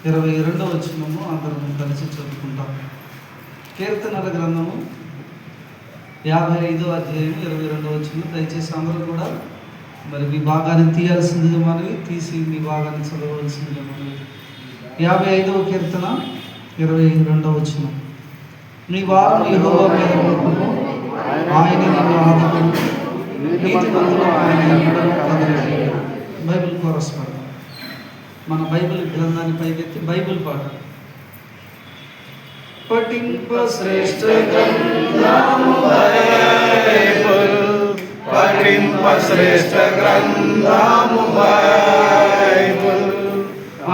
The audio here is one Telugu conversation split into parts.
22వ వచనము అందరం కలిసి చదువుకుంటాం. కీర్తనల గ్రంథము 55వ అధ్యాయం 22వ వచనం. దయచేసి అందరూ కూడా మరి మీ భాగాన్ని తీయాల్సిందిగా మనవి, తీసి మీ భాగాన్ని చదవవలసిందిగా మనవి. 55వ కీర్తన 22వ వచనం. నీ వారం యెహోవా మీద మోపుము, ఆయన నిన్ను ఆదుకొను, నీతిమంతులు ఆయన ఎన్నడూ కదలరు. బైబిల్ కోరస్ పాట. మన బైబిల్ గ్రంథాన్ని పైకెత్తి బైబిల్ పాట. పఠింప శ్రేష్ఠ గ్రంథము బైబిల్, పఠింప శ్రేష్ఠ గ్రంథము బైబిల్,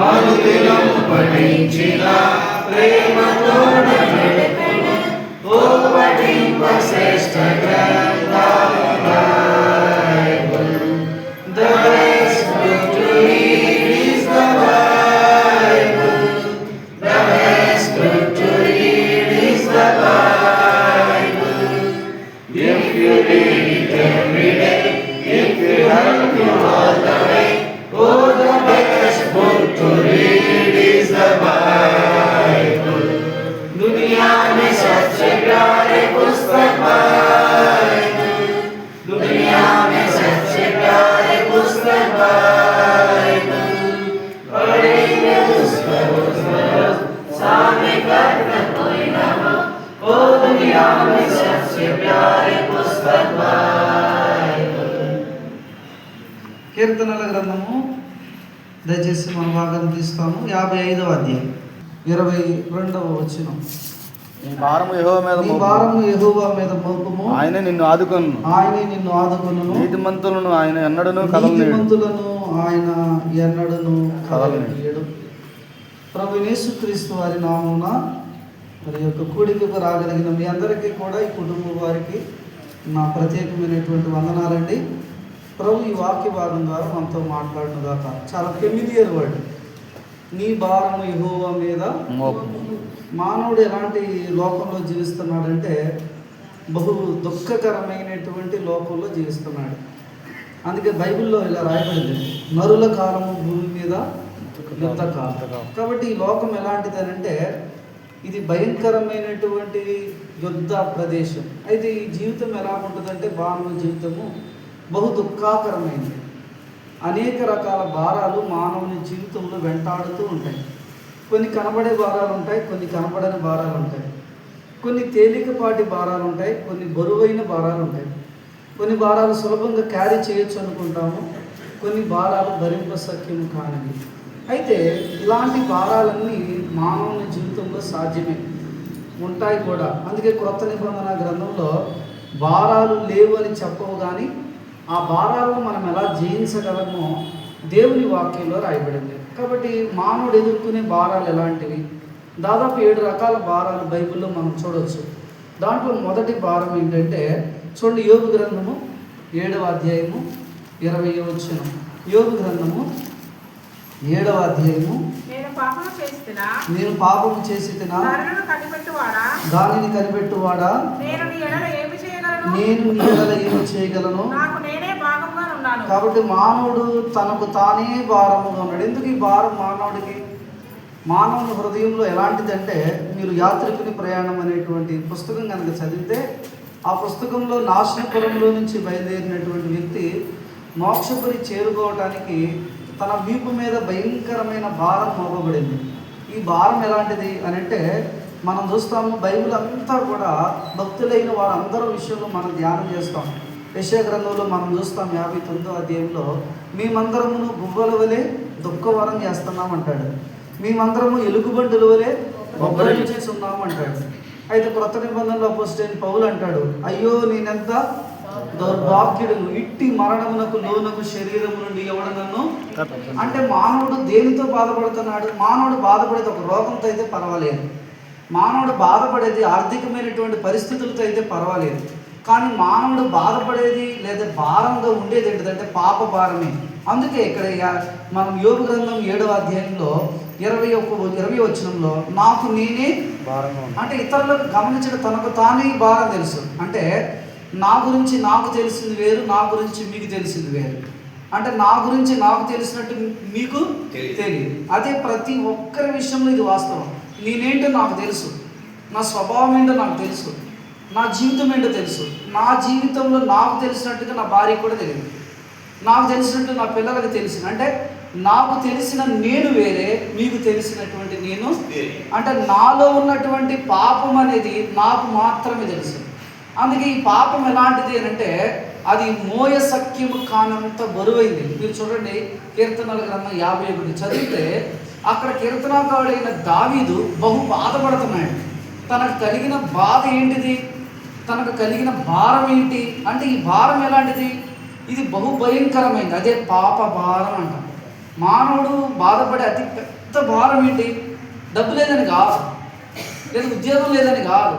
అనుదినము పఠించిన ప్రేమతోడ నడిపెను. ఓ పఠింప శ్రేష్ఠ గ్రంథము Bible. The best book to read is the Bible. The best book to read is the Bible. If you read it every day, it will help you all the way. Oh, the best book to read is the Bible. दुनिया में सबसे प्यारे पुस्तक बाइबल, दुनिया में सबसे प्यारे पुस्तक बाइबल. पढ़ेंगे उसको रोज, सामने करना कोई ना हो. ओ दुनिया में सबसे प्यारे पुस्तक बाइबल. కీర్తనల గ్రంథము దయచేసి మన భాగాన్ని తీస్తాము. 55వ అధ్యాయం 22వ వచనం. నీ భారము యెహోవా మీద నీ మోపుము, భారము యెహోవా మీద మోపుము, ఆయనే నిన్ను ఆదుకొను. ఆయనే నిన్ను ఆదుకొనును, నీతిమంతులను ఆయన ఎన్నడూను కదలనీయడు. నీతిమంతులను ఆయన ఎన్నడూను కదలనీయడు. కదలనీయడు. ప్రభు యేసుక్రీస్తు వారి నామమున మరి యొక్క కూడికకు రాగలిగిన మీ అందరికీ కూడా, ఈ కుటుంబ వారికి నా ప్రత్యేకమైనటువంటి వందనాలండి. ప్రభు ఈ వాక్య భాగం ద్వారా మనతో మాట్లాడను గాక. చాలా ఫెమిలియర్ వర్డ్. నీ భారము యెహోవా మీద మోపుము. మానవుడు ఎలాంటి లోకంలో జీవిస్తున్నాడంటే బహు దుఃఖకరమైనటువంటి లోకంలో జీవిస్తున్నాడు. అందుకే బైబిల్లో ఇలా రాయబడింది, నరుల కాలము భూమి మీద యుద్ధ కాలం. కాబట్టి ఈ లోకం ఎలాంటిది అంటే ఇది భయంకరమైనటువంటి యుద్ధ ప్రదేశం. అయితే ఈ జీవితం ఎలా ఉంటుందంటే మానవ జీవితము బహు దుఃఖాకరమైనది. అనేక రకాల భారాలు మానవుని జీవితంలో వెంటాడుతూ ఉంటాయి. కొన్ని కనబడే భారాలు ఉంటాయి, కొన్ని కనబడని భారాలు ఉంటాయి. కొన్ని తేలికపాటి భారాలు ఉంటాయి, కొన్ని బరువైన భారాలు ఉంటాయి. కొన్ని భారాలు సులభంగా క్యారీ చేయొచ్చు అనుకుంటాము, కొన్ని భారాలు భరింపశక్యం కానివి. అయితే ఇలాంటి భారాలన్నీ మానవుని జీవితంలో సాధ్యమే, ఉంటాయి కూడా. అందుకే క్రొత్త నిబంధన గ్రంథంలో భారాలు లేవు అని చెప్పవు, కానీ ఆ భారాలను మనం ఎలా జయించగలమో దేవుని వాక్యంలో రాయబడింది. కాబట్టి మానవుడు ఎదుర్కొనే భారాలు ఎలాంటివి? దాదాపు 7 రకాల భారాలు బైబిల్లో మనం చూడవచ్చు. దాంట్లో మొదటి భారం ఏంటంటే చూడండి, యోబు గ్రంథము 7వ అధ్యాయము 20వ వచనం. యోబు గ్రంథము 7వ అధ్యాయము. నేను పాపము చేసి తినా, దానిని కనిపెట్టువాడా, నేను నీ ఎడల ఏమి చేయగలను? కాబట్టి మానవుడు తనకు తానే భారముగా ఉన్నాడు. ఎందుకు ఈ భారం మానవుడికి? మానవుని హృదయంలో ఎలాంటిదంటే, మీరు యాత్రికుని ప్రయాణం అనేటువంటి పుస్తకం కనుక చదివితే, ఆ పుస్తకంలో నాశనపురంలో నుంచి బయలుదేరినటువంటి వ్యక్తి మోక్షపురి చేరుకోవటానికి తన వీపు మీద భయంకరమైన భారం మోపబడింది. ఈ భారం ఎలాంటిది అని అంటే, మనం చూస్తాము బైబిల్ అంతా కూడా భక్తులైన వారందరూ విషయంలో మనం ధ్యానం చేస్తాం. యెషయా గ్రంథంలో మనం చూస్తాం 59వ అధ్యాయంలో, మేమందరమును గువ్వల వలె దుఃఖవరం చేస్తున్నామంటాడు, మేమందరము ఎలుగుబంటుల వలె బొబ్బలు చేస్తున్నామంటాడు. అయితే క్రొత్త నిబంధనలో అపోస్తలుడైన పౌలు అంటాడు, అయ్యో నేనెంత దౌర్భాగ్యుడును, ఇట్టి మరణమునకు లోనకు శరీరము నుండి ఎవడు నన్ను. అంటే మానవుడు దేనితో బాధపడుతున్నాడు? మానవుడు బాధపడేది ఒక రోగంతో అయితే పర్వాలేదు, మానవుడు బాధపడేది ఆర్థికమైనటువంటి పరిస్థితులతో అయితే పర్వాలేదు, కానీ మానవుడు బాధపడేది లేదా భారంగా ఉండేది ఏంటిదంటే పాప భారమే. అందుకే ఇక్కడ మనం యోబు గ్రంథం 7వ అధ్యాయంలో 20వ వచనంలో నాకు నేనే భారంగా, అంటే ఇతరులకు గమనించడం తనకు తానే భారం తెలుసు. అంటే నా గురించి నాకు తెలిసింది వేరు, నా గురించి మీకు తెలిసింది వేరు. అంటే నా గురించి నాకు తెలిసినట్టు మీకు తెలియదు. అదే ప్రతి ఒక్కరి విషయంలో ఇది వాస్తవం. నేనేంటో నాకు తెలుసు, నా స్వభావం ఏంటో నాకు తెలుసు, నా జీవితం ఏంటో తెలుసు. నా జీవితంలో నాకు తెలిసినట్టుగా నా భార్యకు కూడా తెలియదు, నాకు తెలిసినట్టు నా పిల్లలకు తెలిసిన, అంటే నాకు తెలిసిన నేను వేరే, మీకు తెలిసినటువంటి నేను అంటే నాలో ఉన్నటువంటి పాపం అనేది నాకు మాత్రమే తెలుసు. అందుకే ఈ పాపం ఎలాంటిది అని అంటే అది మోయ సఖ్యము కానంత బరువైంది. మీరు చూడండి కీర్తనల గ్రంథం 51 చదివితే అక్కడ కీర్తనాకారుడైన దావీదు బహు బాధపడుతున్నాడు. తనకు కలిగిన బాధ ఏంటిది, తనకు కలిగిన భారం ఏంటి అంటే ఈ భారం ఎలాంటిది, ఇది బహు భయంకరమైంది. అదే పాప భారం అంట. మానవుడు బాధపడే అతి పెద్ద భారం ఏంటి, డబ్బు లేదని కాదు, లేదా ఉద్యోగం లేదని కాదు,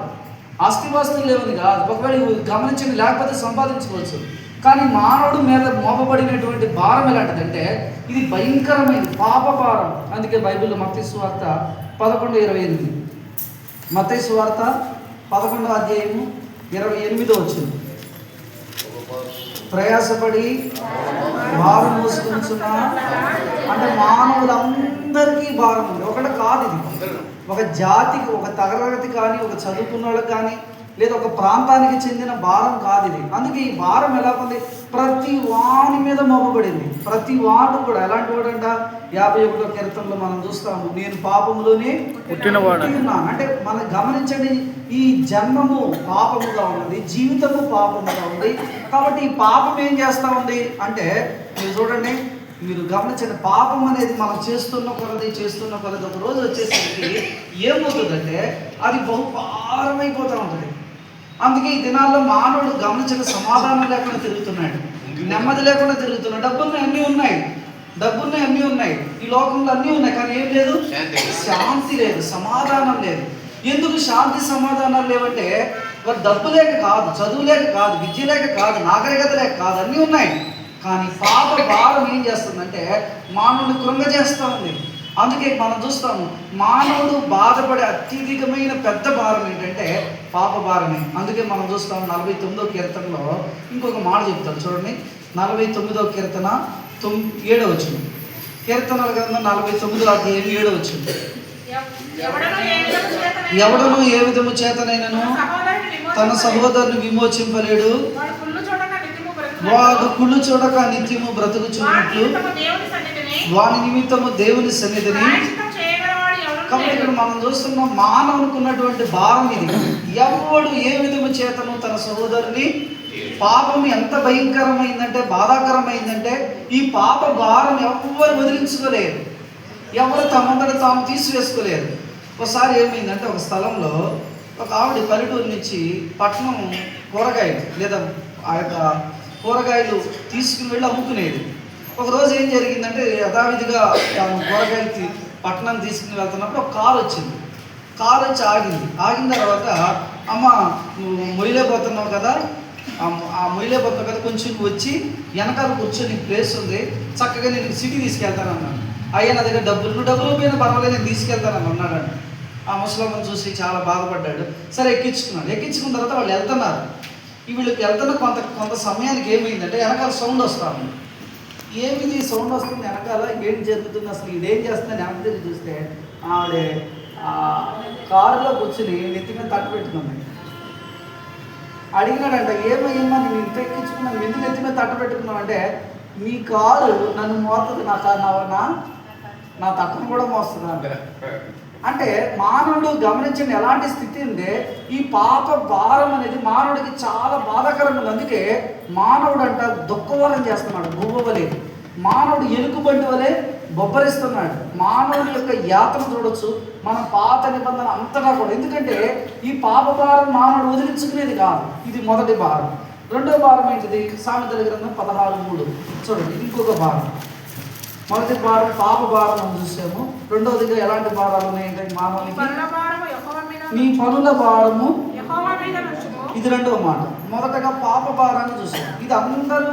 ఆస్తిపాస్తులు లేవని కాదు. ఒకవేళ గమనించండి, లేకపోతే సంపాదించుకోవచ్చు. కానీ మానవుడు మీద మోపబడినటువంటి భారం ఎలాంటిదంటే ఇది భయంకరమైనది, పాప భారం. అందుకే బైబిల్లో మత్తయి సువార్త 11:28, మత్తయి సువార్త 11వ అధ్యాయము 28వ వచనం, ప్రయాసపడి భారం మోసుకుంటున్న అంటే మానవులందరికీ భారం ఉంది. ఒకటి కాదు, ఇది ఒక జాతికి, ఒక తరగతి కానీ, ఒక చదువుకున్న వాళ్ళకి కానీ, లేదా ఒక ప్రాంతానికి చెందిన భారం కాదు ఇది. అందుకే ఈ భారం ఎలా ఉంది, ప్రతి వాని మీద మోపబడింది. ప్రతి వాడు కూడా ఎలాంటి వాడంట, 51వ కీర్తనలో మనం చూస్తాము, నేను పాపములోనే పుట్టినవాడున్నాను. అంటే మనం గమనించండి, ఈ జన్మము పాపముగా ఉన్నది, జీవితము పాపముగా ఉంది. కాబట్టి ఈ పాపం ఏం చేస్తూ ఉంది అంటే మీరు చూడండి, మీరు గమనించండి, పాపం అనేది మనం చేస్తున్న కొలది ఒక రోజు వచ్చేసరికి ఏమవుతుందంటే అది బహు భారమైపోతూ ఉంటుంది. అందుకే ఈ దినాల్లో మానవుడు గమనించిన సమాధానం లేకుండా తిరుగుతున్నాడు, నెమ్మది లేకుండా తిరుగుతున్నాడు. డబ్బున్నాయి, అన్నీ ఉన్నాయి, ఈ లోకంలో అన్నీ ఉన్నాయి, కానీ ఏం లేదు, శాంతి లేదు, సమాధానం లేదు. ఎందుకు శాంతి సమాధానాలు లేవంటే వారు డబ్బు లేక కాదు, చదువు లేక కాదు, విద్య లేక కాదు, నాగరికత లేక కాదు, అన్నీ ఉన్నాయి. కానీ పాప భారం ఏం చేస్తుందంటే మానవుని కృంగజేస్తూ ఉంది. అందుకే మనం చూస్తాము, మానవుడు బాధపడే అత్యధికమైన పెద్ద భారం ఏంటంటే పాప భారమే. అందుకే మనం చూస్తాము 49వ కీర్తనలో ఇంకొక మాట చెప్తారు చూడండి, 49వ కీర్తన 7వ వచనం, కీర్తనల గ్రంథం 49వ అధ్యాయం 7వ వచనం, ఎవడను ఏ విధము చేతనైనను తన సహోదరుని విమోచింపలేడు, వాడు కుళ్ళు చూడక నిత్యము బ్రతుకుచున్నట్లు వాని నిమిత్తము దేవుని సన్నిధిని. కాబట్టి ఇక్కడ మనం చూస్తున్నాం, మానవునికి ఉన్నటువంటి భారం ఇది. ఎవడు ఏ విధము చేతను తన సహోదరుని, పాపం ఎంత భయంకరమైందంటే బాధాకరమైందంటే ఈ పాప భారం ఎవరు వదిలించుకోలేరు, ఎవరు తమంతట తాము తీసివేసుకోలేరు. ఒకసారి ఏమైందంటే ఒక స్థలంలో ఒక ఆవిడ పల్లెటూరు నుంచి పట్టణం కూరగాయలు లేదా ఆ యొక్క కూరగాయలు తీసుకుని వెళ్ళి అమ్ముకునేది. ఒకరోజు ఏం జరిగిందంటే యథావిధిగా తాను కూరగాయలు పట్టణం తీసుకుని వెళ్తున్నప్పుడు ఒక కారు వచ్చింది. కారు వచ్చి ఆగిన తర్వాత, అమ్మ మొయ్యలేకపోతున్నావు కదా, కొంచెం వచ్చి వెనకాల కూర్చొని ప్లేస్ ఉంది, చక్కగా నేను సిటీ తీసుకెళ్తాను అన్నాను. అయ్యా నా దగ్గర డబ్బులు పోయినా పర్వాలేదు, నేను తీసుకెళ్తానని అన్నాడండి. ఆ ముసలమ్మని చూసి చాలా బాధపడ్డాడు. సరే ఎక్కించుకున్న తర్వాత వాళ్ళు వెళ్తున్నారు. వీళ్ళకి వెళ్తున్న కొంత సమయానికి ఏమైందంటే వెనకాల సౌండ్ వస్తాను. ఏమిది సౌండ్ వస్తుంది వెనకాల, ఏం జరుగుతుంది అసలు, ఇదేం చేస్తుందని వెనక తిరిగి చూస్తే ఆవిడే కారులో కూర్చుని నెత్తి మీద తట్టు పెట్టుకుంది. అడిగినాడంట, ఏమయ్యమ్మా నేను ఇంత ఎక్కించుకున్నాను, ఎందుకు నెత్తి మీద తట్టు పెట్టుకున్నావు అంటే, మీ కారు నన్ను మోస్తుంది, నా తట్టను కూడా మోస్తుంది. అంటే మానవుడు గమనించండి ఎలాంటి స్థితి ఉంటే ఈ పాప భారం అనేది మానవుడికి చాలా బాధాకరంగా ఉంది. అందుకే మానవుడు అంట దుఃఖవరం చేస్తున్నాడు, గువ్వవలే. మానవుడు ఎలుకబంటి వలె బొబ్బరిస్తున్నాడు. మానవుడి యొక్క యాత్ర చూడొచ్చు మనం పాత నిబంధన అంతటా కూడా. ఎందుకంటే ఈ పాప భారం మానవుడు వదిలించుకునేది కాదు. ఇది మొదటి భారం. రెండో భారం ఏంటిది, సామెతల గ్రంథం 16:3 చూడండి, ఇంకొక భారం. మొదటి భారం పాప భారం అని చూసాము. రెండవదిగా ఎలాంటి భారాలు ఉన్నాయంటే మానవునికి నీ పనుల భారము, ఇది రెండవ మాట. మొదటగా పాప భారాన్ని చూసాము. ఇది అందరూ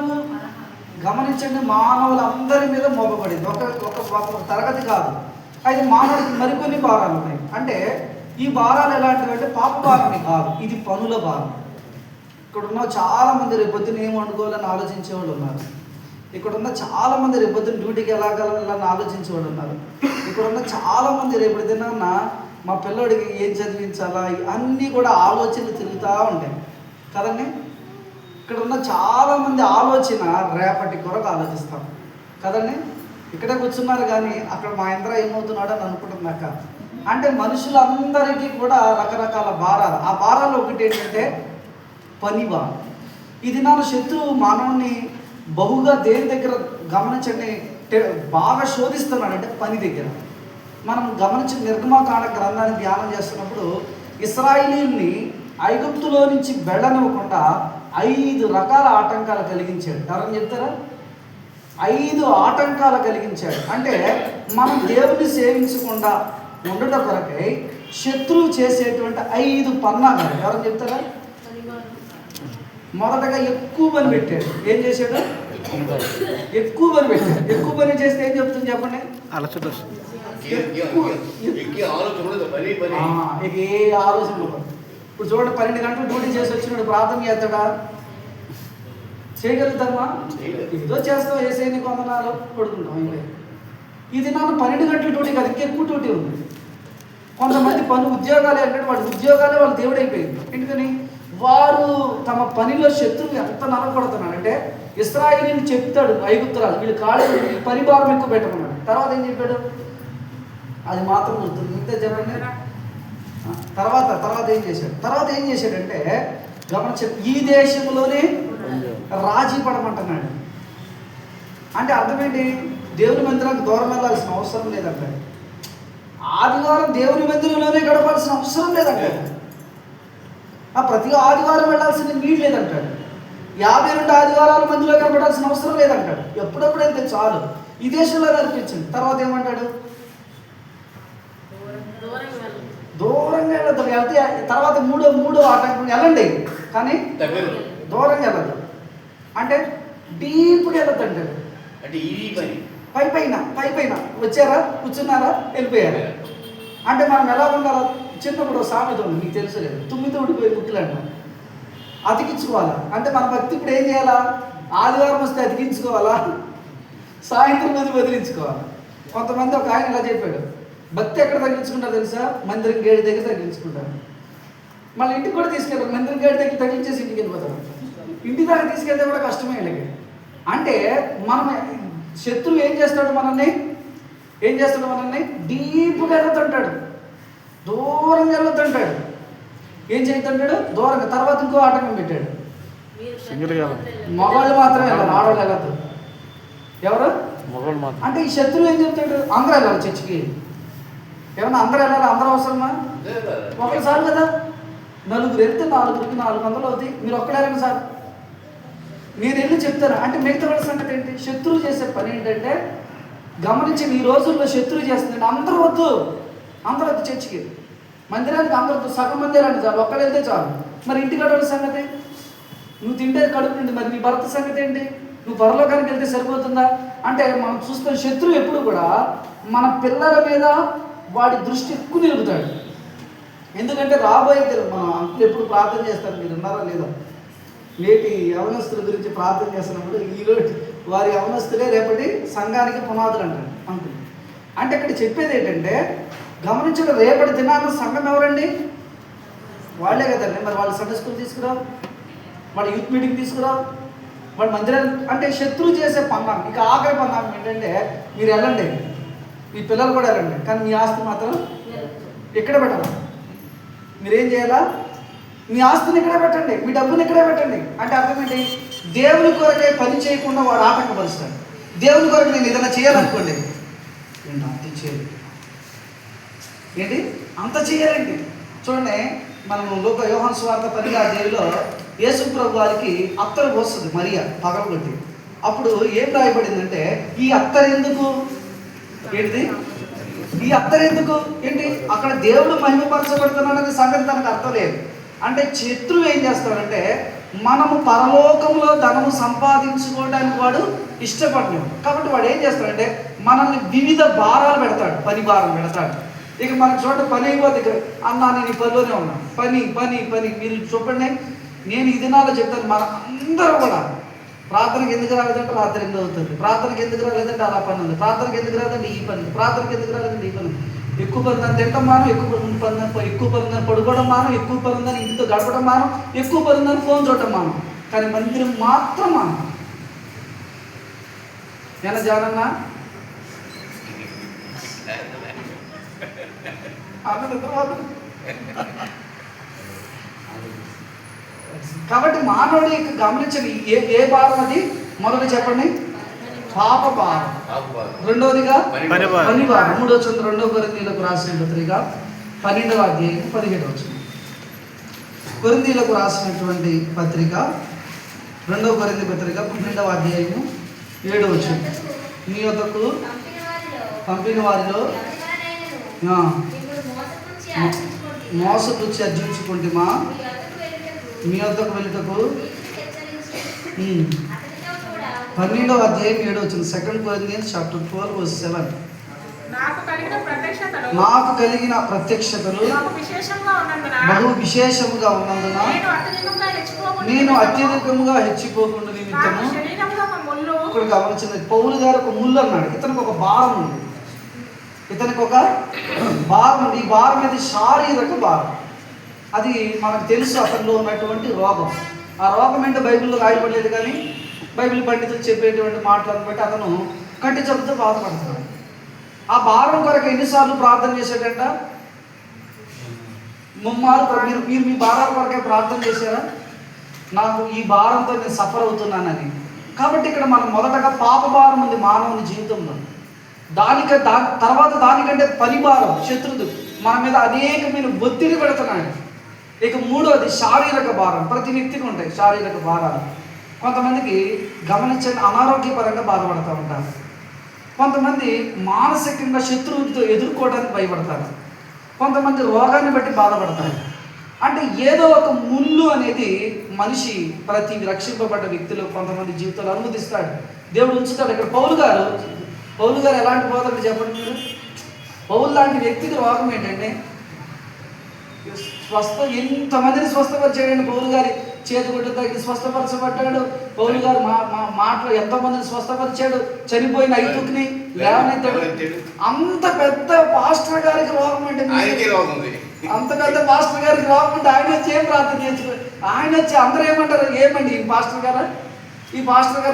గమనించండి, మానవులందరి మీద మోపబడింది, ఒక తరగతి కాదు. అయితే మానవుడికి మరికొన్ని భారాలు ఉన్నాయి. అంటే ఈ భారాలు ఎలాంటివి అంటే పాప భారమే కాదు, ఇది పనుల భారం. ఇక్కడ ఉన్న చాలా మంది రేపొద్దున ఏం వండుకోవాలని ఆలోచించేవాళ్ళు ఉన్నారు. ఇక్కడ ఉన్న చాలామంది రేపొద్దున డ్యూటీకి వెళ్ళాలని ఆలోచించేవాడు ఉన్నారు. ఇక్కడ ఉన్న చాలామంది రేపు ఏదైనా మా పిల్లోడికి ఏం చదివించాలా అన్నీ కూడా ఆలోచనలు తిరుగుతూ ఉంటాయి కదండి. ఇక్కడ ఉన్న చాలామంది ఆలోచన రేపటి కొరకు ఆలోచిస్తాం కదండి. ఇక్కడే కూర్చున్నారు కానీ అక్కడ మా ఇంద్ర ఏమవుతున్నాడు అని అనుకుంటుంది అక్క. అంటే మనుషులందరికీ కూడా రకరకాల భారాలు. ఆ భారాల్లో ఒకటి ఏంటంటే పని భారం. ఇది నా శత్రువు మానవుని బహుగా దేని దగ్గర గమనించండి బాగా శోధిస్తున్నాడు అంటే పని దగ్గర. మనం గమనించి నిర్గమకాండ గ్రంథాన్ని ధ్యానం చేస్తున్నప్పుడు ఇశ్రాయేలీయుల్ని ఐగుప్తులో నుంచి వెళ్ళనివ్వకుండా 5 రకాల ఆటంకాలు కలిగించాడు. ఎవరని చెప్తారా? 5 ఆటంకాలు కలిగించాడు. అంటే మనం దేవుని సేవించకుండా ఉండట కొరకై శత్రువు చేసేటువంటి 5 పన్నాగాలు. ఎవరని చెప్తారా? మొదటగా ఎక్కువ పని పెట్టాడు. ఏం చేశాడు? ఎక్కువ పని పెట్టాడు. ఎక్కువ పని చేస్తే ఏం చెప్తుంది చెప్పండి? అలసట. ఇక ఏ ఆలోచన. ఇప్పుడు చూడండి 12 గంటలు డ్యూటీ చేసి వచ్చినాడు ప్రార్థన చేస్తాడా? చేయగలుగుతామా? ఏదో చేస్తాం, ఏసైని కొందనాలు పడుకుంటాం. ఇంకా ఇది నన్ను 12 గంటల డ్యూటీ కాదు, ఇంకెక్కువ డ్యూటీ ఉంది. కొంతమంది ఉద్యోగాలే అంటే వాడి ఉద్యోగాలే వాళ్ళు దేవుడు అయిపోయింది. ఎందుకని? వారు తమ పనిలో శత్రువు ఎంత నలగొడుతున్నాడు అంటే ఇశ్రాయేలీయులు చెప్తాడు ఐగుప్తురాజు వీళ్ళు కాళ్ళు పని భారం ఎక్కువ పెట్టమన్నాడు. తర్వాత ఏం చెప్పాడు? అది మాత్రం గుర్తుంది. ఇంతే చెప్పండి. తర్వాత ఏం చేశాడంటే గమనించ ఈ దేశంలోనే రాజీ పడమంటున్నాడు. అంటే అర్థమేంటి? దేవుని మందిరానికి దూరం వెళ్ళాల్సిన అవసరం లేదంటాడు. ఆదివారం దేవుని మందిరంలోనే గడపాల్సిన అవసరం లేదంటాడు. ప్రతి ఆదివారం వెళ్ళాల్సిన నీళ్ళు లేదంటాడు. 52 ఆదివారాల మందిలో కనపడాల్సిన అవసరం లేదంటాడు. ఎప్పుడెప్పుడైతే చాలు ఈ దేశంలో అనిపించింది. తర్వాత ఏమంటాడు? దూరంగా వెళ్ళదు. వెళ్తే తర్వాత మూడో ఆటంకం వెళ్ళండి కానీ దూరంగా వెళ్ళదు. అంటే డీప్గా వెళ్ళదు అంటాడు. పైపైన వచ్చారా, కూర్చున్నారా, వెళ్ళిపోయారా. అంటే మనం ఎలా ఉండాలో చిన్నప్పుడు సామెత ఉంది, మీకు తెలుసు లేదు, తుమ్మితో ఉడిపోయి ముక్కులు అంట. అతికించుకోవాలా అంటే మన భక్తి ఇప్పుడు ఏం చేయాలా? ఆదివారం వస్తే అతికించుకోవాలా, సాయంత్రం మీద వదిలించుకోవాలా. కొంతమంది ఒక ఆయన ఇలా చెప్పాడు, భక్తి ఎక్కడ తగ్గించుకుంటారు తెలుసా? మందిరం గేడి దగ్గర తగ్గించుకుంటారు. మళ్ళీ ఇంటికి కూడా తీసుకెళ్తారు. మందిరం గేడి దగ్గర తగ్గించేసి ఇంటికి వెళ్ళిపోతారు. ఇంటి దాకా తీసుకెళ్తే కూడా కష్టమే వీళ్ళకి. అంటే మనం శత్రువు ఏం చేస్తాడు? మనల్ని డీప్గా వెళ్ళొద్దంటాడు, దూరంగా వెళ్ళొద్దంటాడు. ఏం చేయొద్దంటాడు? దూరంగా. తర్వాత ఇంకో ఆటంకం పెట్టాడు, మగవాళ్ళు మాత్రమే వెళ్ళాలి, ఆడవాళ్ళు వెళ్ళద్దు. ఎవరు? మగవాళ్ళు మాత్రం. అంటే ఈ శత్రువు ఏం చెప్తాడు? అందరూ వెళ్ళాలి చర్చికి. ఏమన్నా అందరూ వెళ్ళాలి? అందరూ అవసరమా? ఒకసారి కదా, నలుగురు వెళ్తే 4కి 400 అవుతాయి. మీరు ఒక్కడారండి సార్, నేను వెళ్ళి చెప్తాను. అంటే మిగతా వాళ్ళ సంగతి ఏంటి? శత్రువు చేసే పని ఏంటంటే గమనించి ఈ రోజుల్లో శత్రువు చేస్తుంది. అందరూ వద్దు చర్చికి, మందిరానికి అందరూ వద్దు, సగం మంది రండి చాలు, ఒక్కరు వెళ్తే చాలు. మరి ఇంటి గడవల సంగతి? నువ్వు తింటే కడుపు నుండి, మరి నీ భర్త సంగతి ఏంటి? నువ్వు పరలోకానికి వెళ్తే సరిపోతుందా? అంటే మనం చూస్తున్న శత్రువు ఎప్పుడు కూడా మన పిల్లల మీద వాడి దృష్టి ఎక్కువ నిలుపుతాడు. ఎందుకంటే రాబోయే మన అంకులు ఎప్పుడు ప్రార్థన చేస్తారు, మీరు ఉన్నారా లేదా? నేటి యవనస్తుల గురించి ప్రార్థన చేస్తున్నప్పుడు ఈరోజు వారి యవనస్తులే రేపటి సంఘానికి పునాదులు అంటారు అంకులు. అంటే ఇక్కడ చెప్పేది ఏంటంటే గమనించడం, రేపటి దినాన సంఘం ఎవరండి? వాళ్ళే కదండి. మరి వాళ్ళు సండే స్కూల్ తీసుకురావు, వాళ్ళ యూత్ మీటింగ్ తీసుకురావు, వాళ్ళ మందిరాలు. అంటే శత్రువు చేసే పన్నాం. ఇక ఆఖరి పన్నాం ఏంటంటే మీరు వెళ్ళండి, మీ పిల్లలు కూడా వెళ్ళండి, కానీ మీ ఆస్తి మాత్రం ఎక్కడ పెట్టాలి? మీరేం చేయాలా? మీ ఆస్తిని ఇక్కడే పెట్టండి, మీ డబ్బుని ఇక్కడే పెట్టండి. అంటే అర్థం ఏంటి? దేవుని కొరకే పని చేయకుండా వాడు ఆటంకపరుస్తాడు. దేవుని కొరకు నేను ఏదైనా చేయాలనుకోండి, ఏంటి అంత చేయాలి, ఏంటి అంత చేయాలండి. చూడండి, మనం యోహాను సువార్త 10వ యేసు ప్రభు వారికి అత్తరు పోస్తుంది మరియా పగలగొట్టి. అప్పుడు ఏం రాయబడిందంటే ఈ అత్తరెందుకు ఏంటిది? ఈ అత్తరెందుకు ఏంటి? అక్కడ దేవుడు మహిమపరచబడుతున్నాడనే సంగతి తనకు అర్థం లేదు. అంటే శత్రువు ఏం చేస్తాడంటే మనము పరలోకంలో ధనము సంపాదించుకోవడానికి వాడు ఇష్టపడలేడు. కాబట్టి వాడు ఏం చేస్తాడంటే మనల్ని వివిధ భారాలు పెడతాడు, పని భారం పెడతాడు. ఇక మనకు చూడండి, పని అయిపోతే అన్నా నేను ఈ పనిలోనే ఉన్నాను, పని. మీరు చూడండి, నేను ఈ దినాల్లో చెప్తాను, మన అందరూ కూడా ప్రార్థనకి ఎందుకు రాలేదంటే రాత్రి 8 అవుతుంది, ప్రార్థనకి ఎందుకు రాలేదంటే అలా పని ఉంది, ప్రార్థనకి ఎందుకు రాలేదంటే ఈ పని ఉంది, ప్రార్థనకి ఎందుకు రాలేదంటే ఈ పని ఉంది. ఎక్కువ పనుందని తింటాం మానం, ఎక్కువ పనుందని పడుకోవడం మానం, ఎక్కువ పనుందని ఇంటితో గడపడం మానం, ఎక్కువ పనుందని ఫోన్ చూడటం మానం. కానీ మందిరం మాత్రం మానం. ఏనా జానన్నా కాబట్టి మానవుడి యొక్క గమనించండి, ఏ భారం అది? మొదటి చెప్పండి, పాప భారం. రెండవదిగా పని భారం. 2 కొరింథీయులకు రాసిన పత్రిక 12వ అధ్యాయం 17వ వచనం. కొరింథీయులకు రాసినటువంటి పత్రిక 2 కొరింథీ పత్రిక 12వ అధ్యాయము 7వ వచనం. మీ వద్దకు పంపిన వారిలో మోసపుచ్చి అర్జించుకుంటుమా, మీ వద్దకు వెళ్ళుటకు 12వ అధ్యాయం 7వ వచనం. 2 Corinthians chapter 12 verse 7. నాకు కలిగిన ప్రత్యక్షతలు బహు విశేషముగా ఉన్నందున నేను అత్యధికంగా హెచ్చిపోకుండా నిమిత్తము. ఇక్కడ గమనించింది, పౌలు గారు ఒక ముళ్ళు అన్నాడు. ఇతనికి ఒక భారం ఉంది, ఇతనికి ఒక భారం ఉంది. ఈ భారం అనేది శారీరక భారం. అది మనకు తెలుసు, అతనిలో ఉన్నటువంటి రోగం. ఆ రోగం ఏంటో బైబిల్లో రాయబడలేదు, కానీ బైబిల్ పండితులు చెప్పేటువంటి మాటలను బట్టి అతను కంటి జబ్బుతో బాధపడుతున్నాడు. ఆ భారం కొరకు ఎన్నిసార్లు ప్రార్థన చేశాడంట? ముమ్మారు. మీరు మీ భారాల కొరకే ప్రార్థన చేశారా? నాకు ఈ భారంతో నేను సఫర్ అవుతున్నానని. కాబట్టి ఇక్కడ మనం మొదటగా పాప భారం ఉంది మానవుని జీవితంలో. తర్వాత దానికంటే పని భారం, శత్రుడు మన మీద అనేకమైన ఒత్తిడి పెడుతున్నాడు. ఇక మూడోది శారీరక భారం. ప్రతి వ్యక్తికి ఉంటాయి శారీరక భారాలు. కొంతమందికి గమనించండి, అనారోగ్యపరంగా బాధపడుతూ ఉంటారు. కొంతమంది మానసికంగా శత్రువులతో ఎదుర్కోవడానికి భయపడతారు. కొంతమంది రోగాన్ని బట్టి బాధపడతారు. అంటే ఏదో ఒక ముళ్ళు అనేది మనిషి ప్రతి రక్షింపబడ్డ వ్యక్తులు కొంతమంది జీవితాలు అనుమతిస్తాడు, దేవుడు ఉంచుతాడు. ఇక్కడ పౌలు గారు ఎలాంటి బోధకుడు చెప్పండి మీరు? పౌలు లాంటి వ్యక్తికి రోగం ఏంటంటే ఎంతమందిని స్వస్థపరిచాడండి. పౌలు గారి చేతిగుడ్డ తగ్గి స్వస్థపరచబడ్డాడు. పౌలు గారు మాటలు ఎంతోమందిని స్వస్థపరిచాడు. చనిపోయిన ఐదుకుని లేవనెత్తాడు. అంత పెద్ద పాస్టర్ గారికి రోగం అంటే, అంత పెద్ద పాస్టర్ గారికి రోగం అంటే ఆయన వచ్చి ఏం ప్రార్థన చేసుకో, ఆయన వచ్చి అందరూ ఏమంటారు, ఏమండి ఈ పాస్టర్ గారు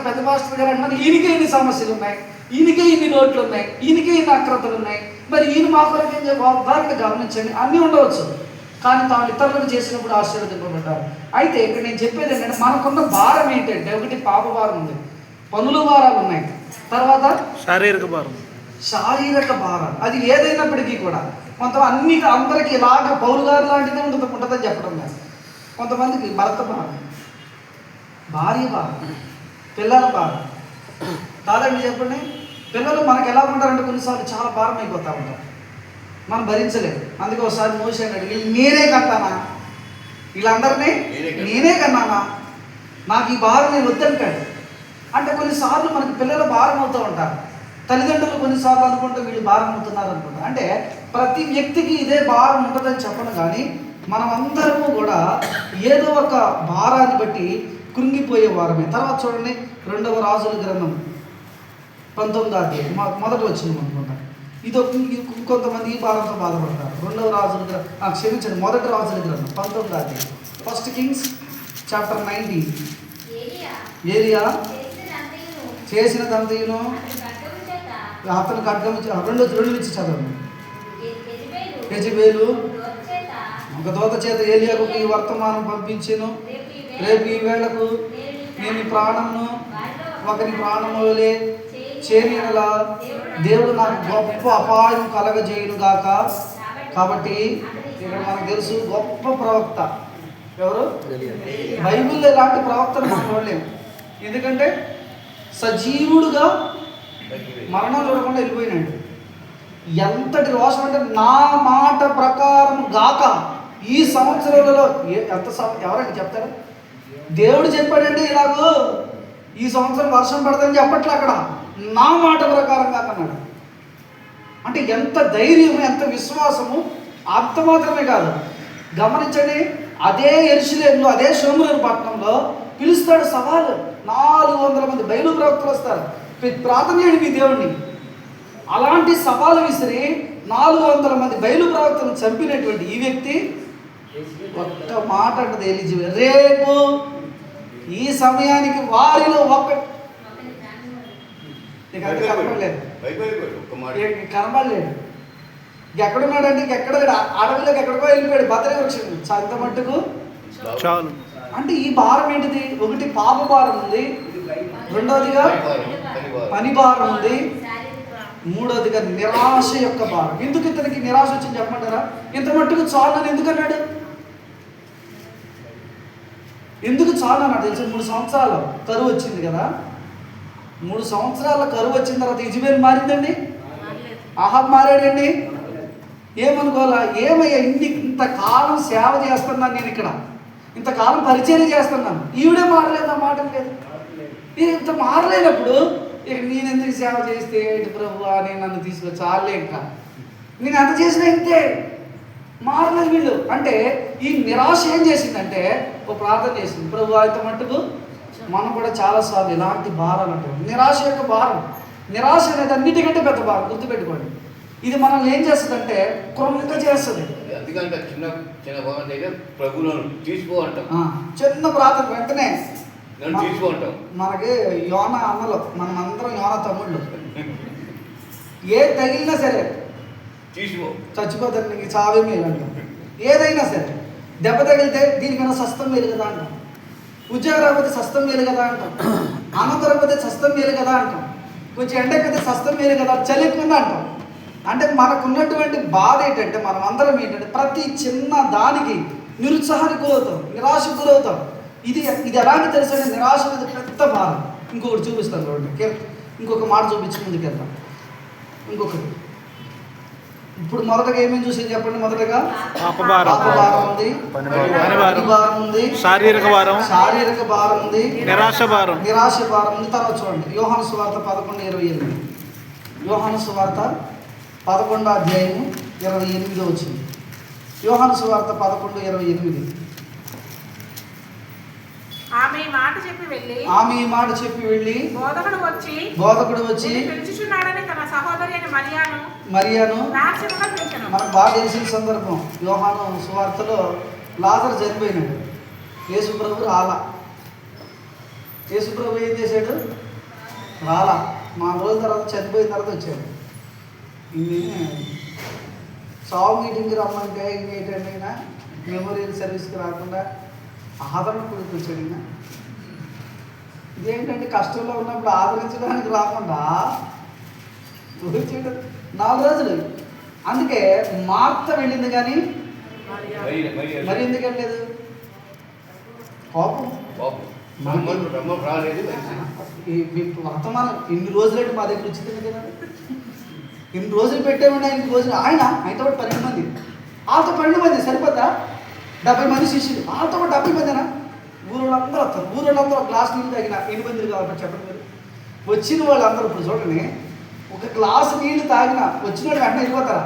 పెద్ద పాస్టర్ గారు అంటున్నారు, ఈయనకే ఇన్ని సమస్యలు ఉన్నాయి, ఈయనకే ఇన్ని నోట్లు ఉన్నాయి, ఈయనకే ఇన్ని అక్రతలు ఉన్నాయి, మరి ఈయన మా కొరకు ఏం చెప్పాలి? గమనించండి, అన్నీ ఉండవచ్చు, కానీ తాను ఇతరులకు చేసినప్పుడు ఆశీర్వదింపబడ్డారు. అయితే ఇక్కడ నేను చెప్పేది ఏంటంటే, మనకున్న భారం ఏంటంటే, ఒకటి పాప భారం ఉంది, పనుల భారాలు ఉన్నాయి, తర్వాత శారీరక భారం. అది ఏదైనప్పటికీ కూడా అందరికీ ఇలాగ పౌలు గారు లాంటిదే ఉంటుందని చెప్పడం లేదు. కొంతమందికి భర్త భారం, భార్య భారం, పిల్లల భారం. కాదండి చెప్పండి, పిల్లలు మనకు ఎలా ఉంటారంటే కొన్నిసార్లు చాలా భారం అయిపోతూ ఉంటారు, మనం భరించలేదు. అందుకే ఒకసారి మోషే అన్నాడు, నేనే కట్టానా, వీళ్ళందరినీ నేనే కన్నానా, నాకు ఈ భారం నేను వద్దంటాడు. అంటే కొన్నిసార్లు మనకి పిల్లలు భారం అవుతూ ఉంటారు. తల్లిదండ్రులు కొన్నిసార్లు అనుకుంటే వీళ్ళు భారం అవుతున్నారు అనుకుంటారు. అంటే ప్రతి వ్యక్తికి ఇదే భారం ఉంటుందని చెప్పను, కానీ మనం అందరము కూడా ఏదో ఒక భారాన్ని బట్టి కృంగిపోయే వారమే. తర్వాత చూడండి, 2వ రాజుల గ్రంథం 19వ అధ్యాయం మొదటి వచ్చింది అనుకుంటా. కొంతమంది ఈ భారంతో బాధపడతారు. 2వ రాజుల క్షమించండి, మొదటి రాజుల గ్రంథం 19వ అధ్యాయం. 1 Kings chapter 19. ఏలియా చేసినదంతయును అతను ఖడ్గము రెండు నుంచి చదవండి. యెజెబెలు ఒక దూత చేత ఏలియాకు ఈ వర్తమానం పంపించెను, రేపు ఈ వేళకు నేను ప్రాణమును ఒకని ప్రాణములే చేరినలా దేవుడు నాకు గొప్ప అపాయం కలగజేయును గాక. కాబట్టి ఇక్కడ మనకు తెలుసు, గొప్ప ప్రవక్త ఎవరు? బైబిల్లో ఇలాంటి ప్రవక్తను మనం చూడలేము. ఎందుకంటే సజీవుడుగా మరణం చూడకుండా వెళ్ళిపోయినాడు. ఎంతటి రోషం అంటే, నా మాట ప్రకారం గాక ఈ సంవత్సరాలలో ఎవరంటే చెప్తారు? దేవుడు చెప్పాడంటే ఇలాగో ఈ సంవత్సరం వర్షం పడతానని చెప్పట్లే, అక్కడ నా మాట ప్రకారం కాక అన్నాడు. అంటే ఎంత ధైర్యం, ఎంత విశ్వాసము. అంత మాత్రమే కాదు, గమనించండి, అదే యెరూషలేములో, అదే షోమ్రోను పట్టణంలో పిలుస్తాడు సవాలు. 400 మంది బయలు ప్రవక్తలు వస్తారు, ప్రార్థన చేయండి మీ దేవుణ్ణి. అలాంటి సవాలు విసిరి 400 మంది బయలు ప్రవక్తలను చంపినటువంటి ఈ వ్యక్తి ఒక్క మాట అంటది ఎలిజబెత్, రేపు ఈ సమయానికి వారిలో కనబడలేదు. కనబడలేడు. ఎక్కడున్నాడంటే ఎక్కడ అడవిలోకి ఎక్కడికో వెళ్ళిపోయాడు. బద్రీ వృక్షం అంత మట్టుకు చాలు. అంటే ఈ భారం ఏంటిది? ఒకటి పాప భారం ఉంది, రెండవదిగా పని భారం ఉంది, మూడవదిగా నిరాశ యొక్క భారం. ఎందుకు ఇతనికి నిరాశ వచ్చింది చెప్పమంటారా? ఇంత మట్టుకు చాలు అని ఎందుకు అన్నాడు? ఎందుకు చాలు అన్నాడు తెలుసు? 3 సంవత్సరాలు కరువు వచ్చింది కదా. 3 సంవత్సరాల కరువు వచ్చిన తర్వాత యెజబెల్ మారిందండి, అహాబ్ మారాడండి. ఏమనుకోవాలా? ఏమయ్యా ఇంతకాలం సేవ చేస్తున్నాను నేను, ఇక్కడ ఇంతకాలం పరిచయం చేస్తున్నాను, ఈవిడే మారలేదు, నా మాట లేదు. నేను ఇంత మారలేనప్పుడు ఇక నేను ఎందుకు సేవ చేస్తే ఏంటి ప్రభు అని నన్ను తీసుకొచ్చి చాలే, ఇంకా నేను ఎంత చేసినా ఇంతే, మారలేదు వీళ్ళు. అంటే ఈ నిరాశ ఏం చేసిందంటే ఒక ప్రార్థన చేసింది, ప్రభు ఇంత మట్టుకు. మనం కూడా చాలాసార్లు ఇలాంటి భారాలు అంటాం, నిరాశ యొక్క భారం. నిరాశ అనేది అన్నిటికంటే పెద్ద భారం, గుర్తుపెట్టుకోండి. ఇది మనల్ని ఏం చేస్తుందంటే కృంగ చేస్తుంది. చిన్న ప్రార్థన వెంటనే మనకి యోన అన్నలో, మనం అందరం యోన తమ్ముళ్ళు. ఏ తగిలినా సరే చచ్చిపోతారు, నీకు చావే మేలు అంటాం. ఏదైనా సరే దెబ్బ తగిలితే దీనికన్నా సస్తం మేలు కదా అంటాం, ఉద్యోగం రాకపోతే సస్తం మేలు కదా అంటాం, అన్నం దొరకపోతే సస్తం మేలు కదా అంటాం, కొంచెం ఎండ ఎక్కితే సస్తం మేలు కదా, చలి ఎక్కువ అంటాం. అంటే మనకున్నటువంటి బాధ ఏంటంటే మనం అందరం ఏంటంటే ప్రతి చిన్న దానికి నిరుత్సాహానికి గురవుతాం, నిరాశకు గురవుతాం. ఇది ఎలాంటి తెలుసంటే నిరాశ అనేది పెద్ద బాధ. ఇంకొకటి చూపిస్తాను చూడండి, ఇంకొక మాట చూపించి ముందుకు వెళ్తాం. ఇంకొకటి ఇప్పుడు మొదటగా ఏమేమి చూసి చెప్పండి. మొదటగా పాపభారం ఉంది, పని భారం ఉంది, శారీరక భారం ఉంది, నిరాశ భారం ఉంది. తర్వాత చూడండి యోహాను సువార్త 11:28. యోహాను సువార్త 11వ అధ్యాయము 28వ వచనం. యోహాను సువార్త 11:28. ఆమె ఈ మాట చెప్పి వెళ్ళి బోధకుడు వచ్చి పిలుచుచున్నాడని తన సహోదరి అయిన మరియాను మనకు బాగా తెలిసిన సందర్భం. యోహాను సువార్తలో లాజరు చనిపోయినాడు, యేసు ప్రభు రాలా. యేసు ప్రభు ఏం చేశాడు? రాలా. 4 రోజుల తర్వాత చనిపోయిన తర్వాత వచ్చాడు. సావు మీటింగ్కి రమ్మంటే ఇంకేంటండి అయినా మెమోరియల్ సర్వీస్కి రాకుండా ఆదరణ కొడుకు వచ్చాడు. ఈయన ఇదేంటంటే కష్టంలో ఉన్నప్పుడు ఆదరించడానికి రాకుండా వచ్చాడు 4 రోజులు. అందుకే మార్త వెళ్ళింది కానీ మరి ఎందుకు వెళ్ళలేదు? కోపం. వర్తమానం ఇన్ని రోజులంటే మా దగ్గర వచ్చింది కదా, ఇన్ని రోజులు పెట్టామండి ఆయనకి రోజులు. ఆయనతో పాటు 12 మంది, వాళ్ళతో 12 మంది సరిపోతా? 70 మంది శిష్యులు, వాళ్ళతో పాటు 70 మందినా? ఊరోళ్ళందరూ వస్తారు. ఊరోళ్ళందరూ ఒక గ్లాస్ నీళ్ళు తాగిన 8 మంది కాబట్టి చెప్పండి మీరు. వచ్చిన వాళ్ళందరూ ఇప్పుడు చూడండి, ఒక గ్లాసు నీళ్ళు తాగిన వచ్చిన వాళ్ళు వెంటనే వెళ్ళిపోతారా?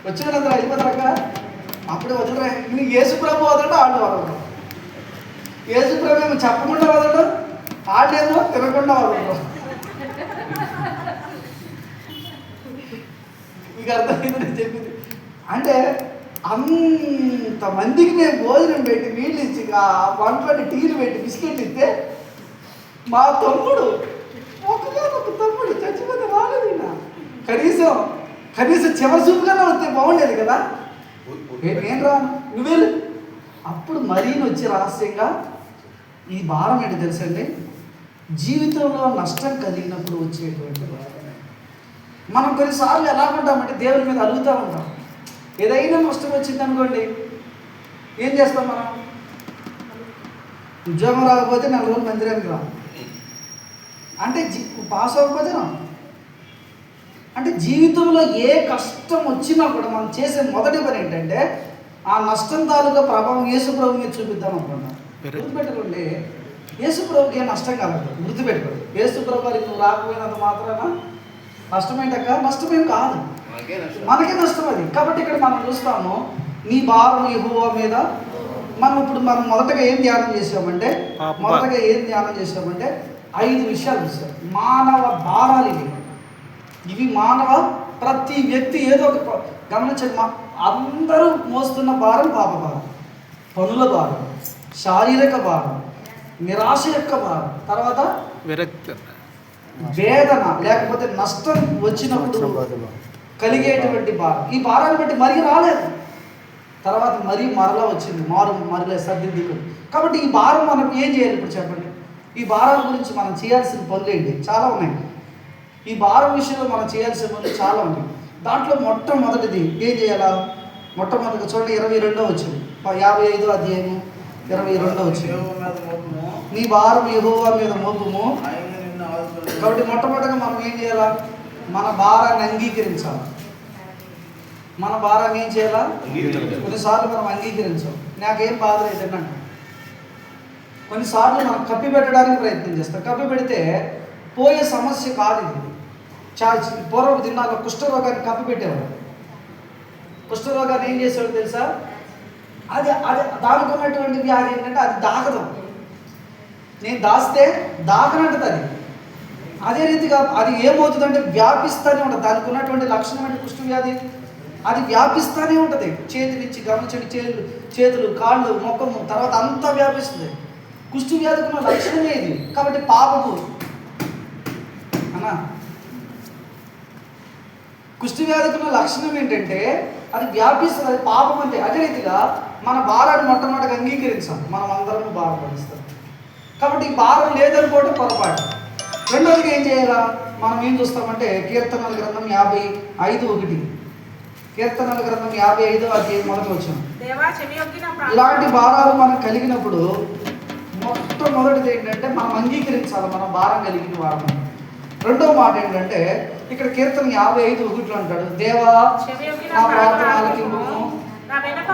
వచ్చిన వాళ్ళందరూ వెళ్ళిపోతారక్క. అప్పుడు వదలరా. నీకు యేసుప్రభు వదలడం, వాళ్ళు వదలడం. యేసుప్రభు ఏమో చెప్పకుండా వదలడం, వాళ్ళేమో తినకుండా వదలడం. మీకు అర్థమైంది నేను చెప్పింది? అంటే అంతమందికి మేము భోజనం పెట్టి నీళ్ళు ఇచ్చి 120 టీలు పెట్టి బిస్కెట్లు ఇస్తే మా తమ్ముడు ఒక తమ్ముడు చచ్చిపోతే రాలేదు. కనీసం చివరి చూపుగానే వస్తే బాగుండేది కదా. నేను రాను, నువ్వేళ్ళు. అప్పుడు మరీని వచ్చి రహస్యంగా ఈ భారం ఏంటి తెలుసండి? జీవితంలో నష్టం కలిగినప్పుడు వచ్చేటువంటి భారం. మనం కొన్నిసార్లు ఎలా ఉంటామంటే దేవుని మీద అలుగుతూ ఉంటాం. ఏదైనా నష్టం వచ్చింది అనుకోండి, ఏం చేస్తాం మనం? ఉద్యోగం రాకపోతే 4 రోజులు మందిరానికి రా అంటే పాస్ అవ్వకపోతే రా అంటే జీవితంలో ఏ కష్టం వచ్చినా కూడా మనం చేసే మొదటి పని ఏంటంటే ఆ నష్టం తాలూకా ప్రభావం యేసుప్రభు మీద చూపిద్దాం అనుకున్నాం. గుర్తుపెట్టుకోండి, యేసుప్రభుకి ఏ నష్టం కలగదు. గుర్తుపెట్టుకోండి, యేసుప్రభు వారికి నువ్వు రాకపోయినంత మాత్రాన నష్టమేంటక్క? నష్టమేం కాదు, మనకే నష్టం అది. కాబట్టి ఇక్కడ మనం చూస్తాము, నీ భారం యెహోవా మీద మనం మొదటగా ఏం ధ్యానం చేసామంటే 5 విషయాలు చూసాం. మానవ భారాలు ఇవి మానవ ప్రతి వ్యక్తి ఏదో ఒక గమనించండి. అందరూ మోస్తున్న భారం పాప భారం, పనుల భారం, శారీరక భారం, నిరాశ యొక్క భారం, తర్వాత విరక్తి, వేదన లేకపోతే నష్టం వచ్చినప్పుడు కలిగేటువంటి భారం. ఈ భారాన్ని బట్టి మరీ రాలేదు, తర్వాత మరీ మరలా వచ్చింది, మరలే సర్దిద్దుకుని. కాబట్టి ఈ భారం మనం ఏం చేయాలి ఇప్పుడు చెప్పండి. ఈ భారాల గురించి మనం చేయాల్సిన పనులు ఏంటి? చాలా ఉన్నాయి. ఈ భారం విషయంలో మనం చేయాల్సిన పనులు చాలా ఉన్నాయి. దాంట్లో మొట్టమొదటిది ఏం చేయాలా? మొట్టమొదటిగా చూడండి, 22వ వచ్చింది, 55వ అధ్యాయము 22వ వచ్చింది. నీ భారం యెహోవా మీద మోపుము. కాబట్టి మొట్టమొదటిగా మనం ఏం చేయాలా? మన భారాన్ని అంగీకరించాలి. మన భారాన్ని ఏం చేయాలా? కొన్నిసార్లు మనం అంగీకరించాం. నాకేం బాధ లేదంటే కొన్నిసార్లు మనం కప్పి పెట్టడానికి ప్రయత్నం చేస్తాం. కప్పి పెడితే పోయే సమస్య కాదు ఇది. పూర్వపు దినాల్లో కుష్ఠరోగాన్ని కప్పి పెట్టేవాడు. కుష్ఠరోగాన్ని ఏం చేసేవాడు తెలుసా? అది దానికి ఉన్నటువంటి వ్యాధి ఏంటంటే అది దాగదు. నేను దాస్తే దాగనంటది అది. అదే రీతిగా అది ఏమవుతుందంటే వ్యాపిస్తూనే ఉంటుంది. దానికి ఉన్నటువంటి లక్షణం అంటే కుష్ఠ వ్యాధి అది వ్యాపిస్తూనే ఉంటుంది. చేతి నుంచి గమనించండి, చేతులు, కాళ్ళు, ముఖము, తర్వాత అంతా వ్యాపిస్తుంది. కుష్ఠ వ్యాధికి ఉన్న లక్షణమే ఇది. కాబట్టి పాపము అన్నా, కుష్ఠ వ్యాధికి ఉన్న లక్షణం ఏంటంటే అది వ్యాపిస్తుంది, అది పాపం అంటే. అదే రీతిగా మన భారాన్ని మొట్టమొదటిగా అంగీకరించాం. మనం అందరం బాధపడిస్తాం. కాబట్టి ఈ భారం లేదనుకోవడం పొరపాటు. రెండోదిగా ఏం చేయాలా? మనం ఏం చూస్తామంటే కీర్తనల గ్రంథం 55:1. కీర్తనల గ్రంథం 55వ అధ్యాయం మొదటి వచనం. ఇలాంటి భారాలు మనం కలిగినప్పుడు మొట్టమొదటిది ఏంటంటే మనం అంగీకరించాలి మన భారం కలిగిన వారం. రెండవ మాట ఏంటంటే ఇక్కడ కీర్తన 55:1 అంటాడు, దేవా నా ప్రార్థన ఆలకింపుము,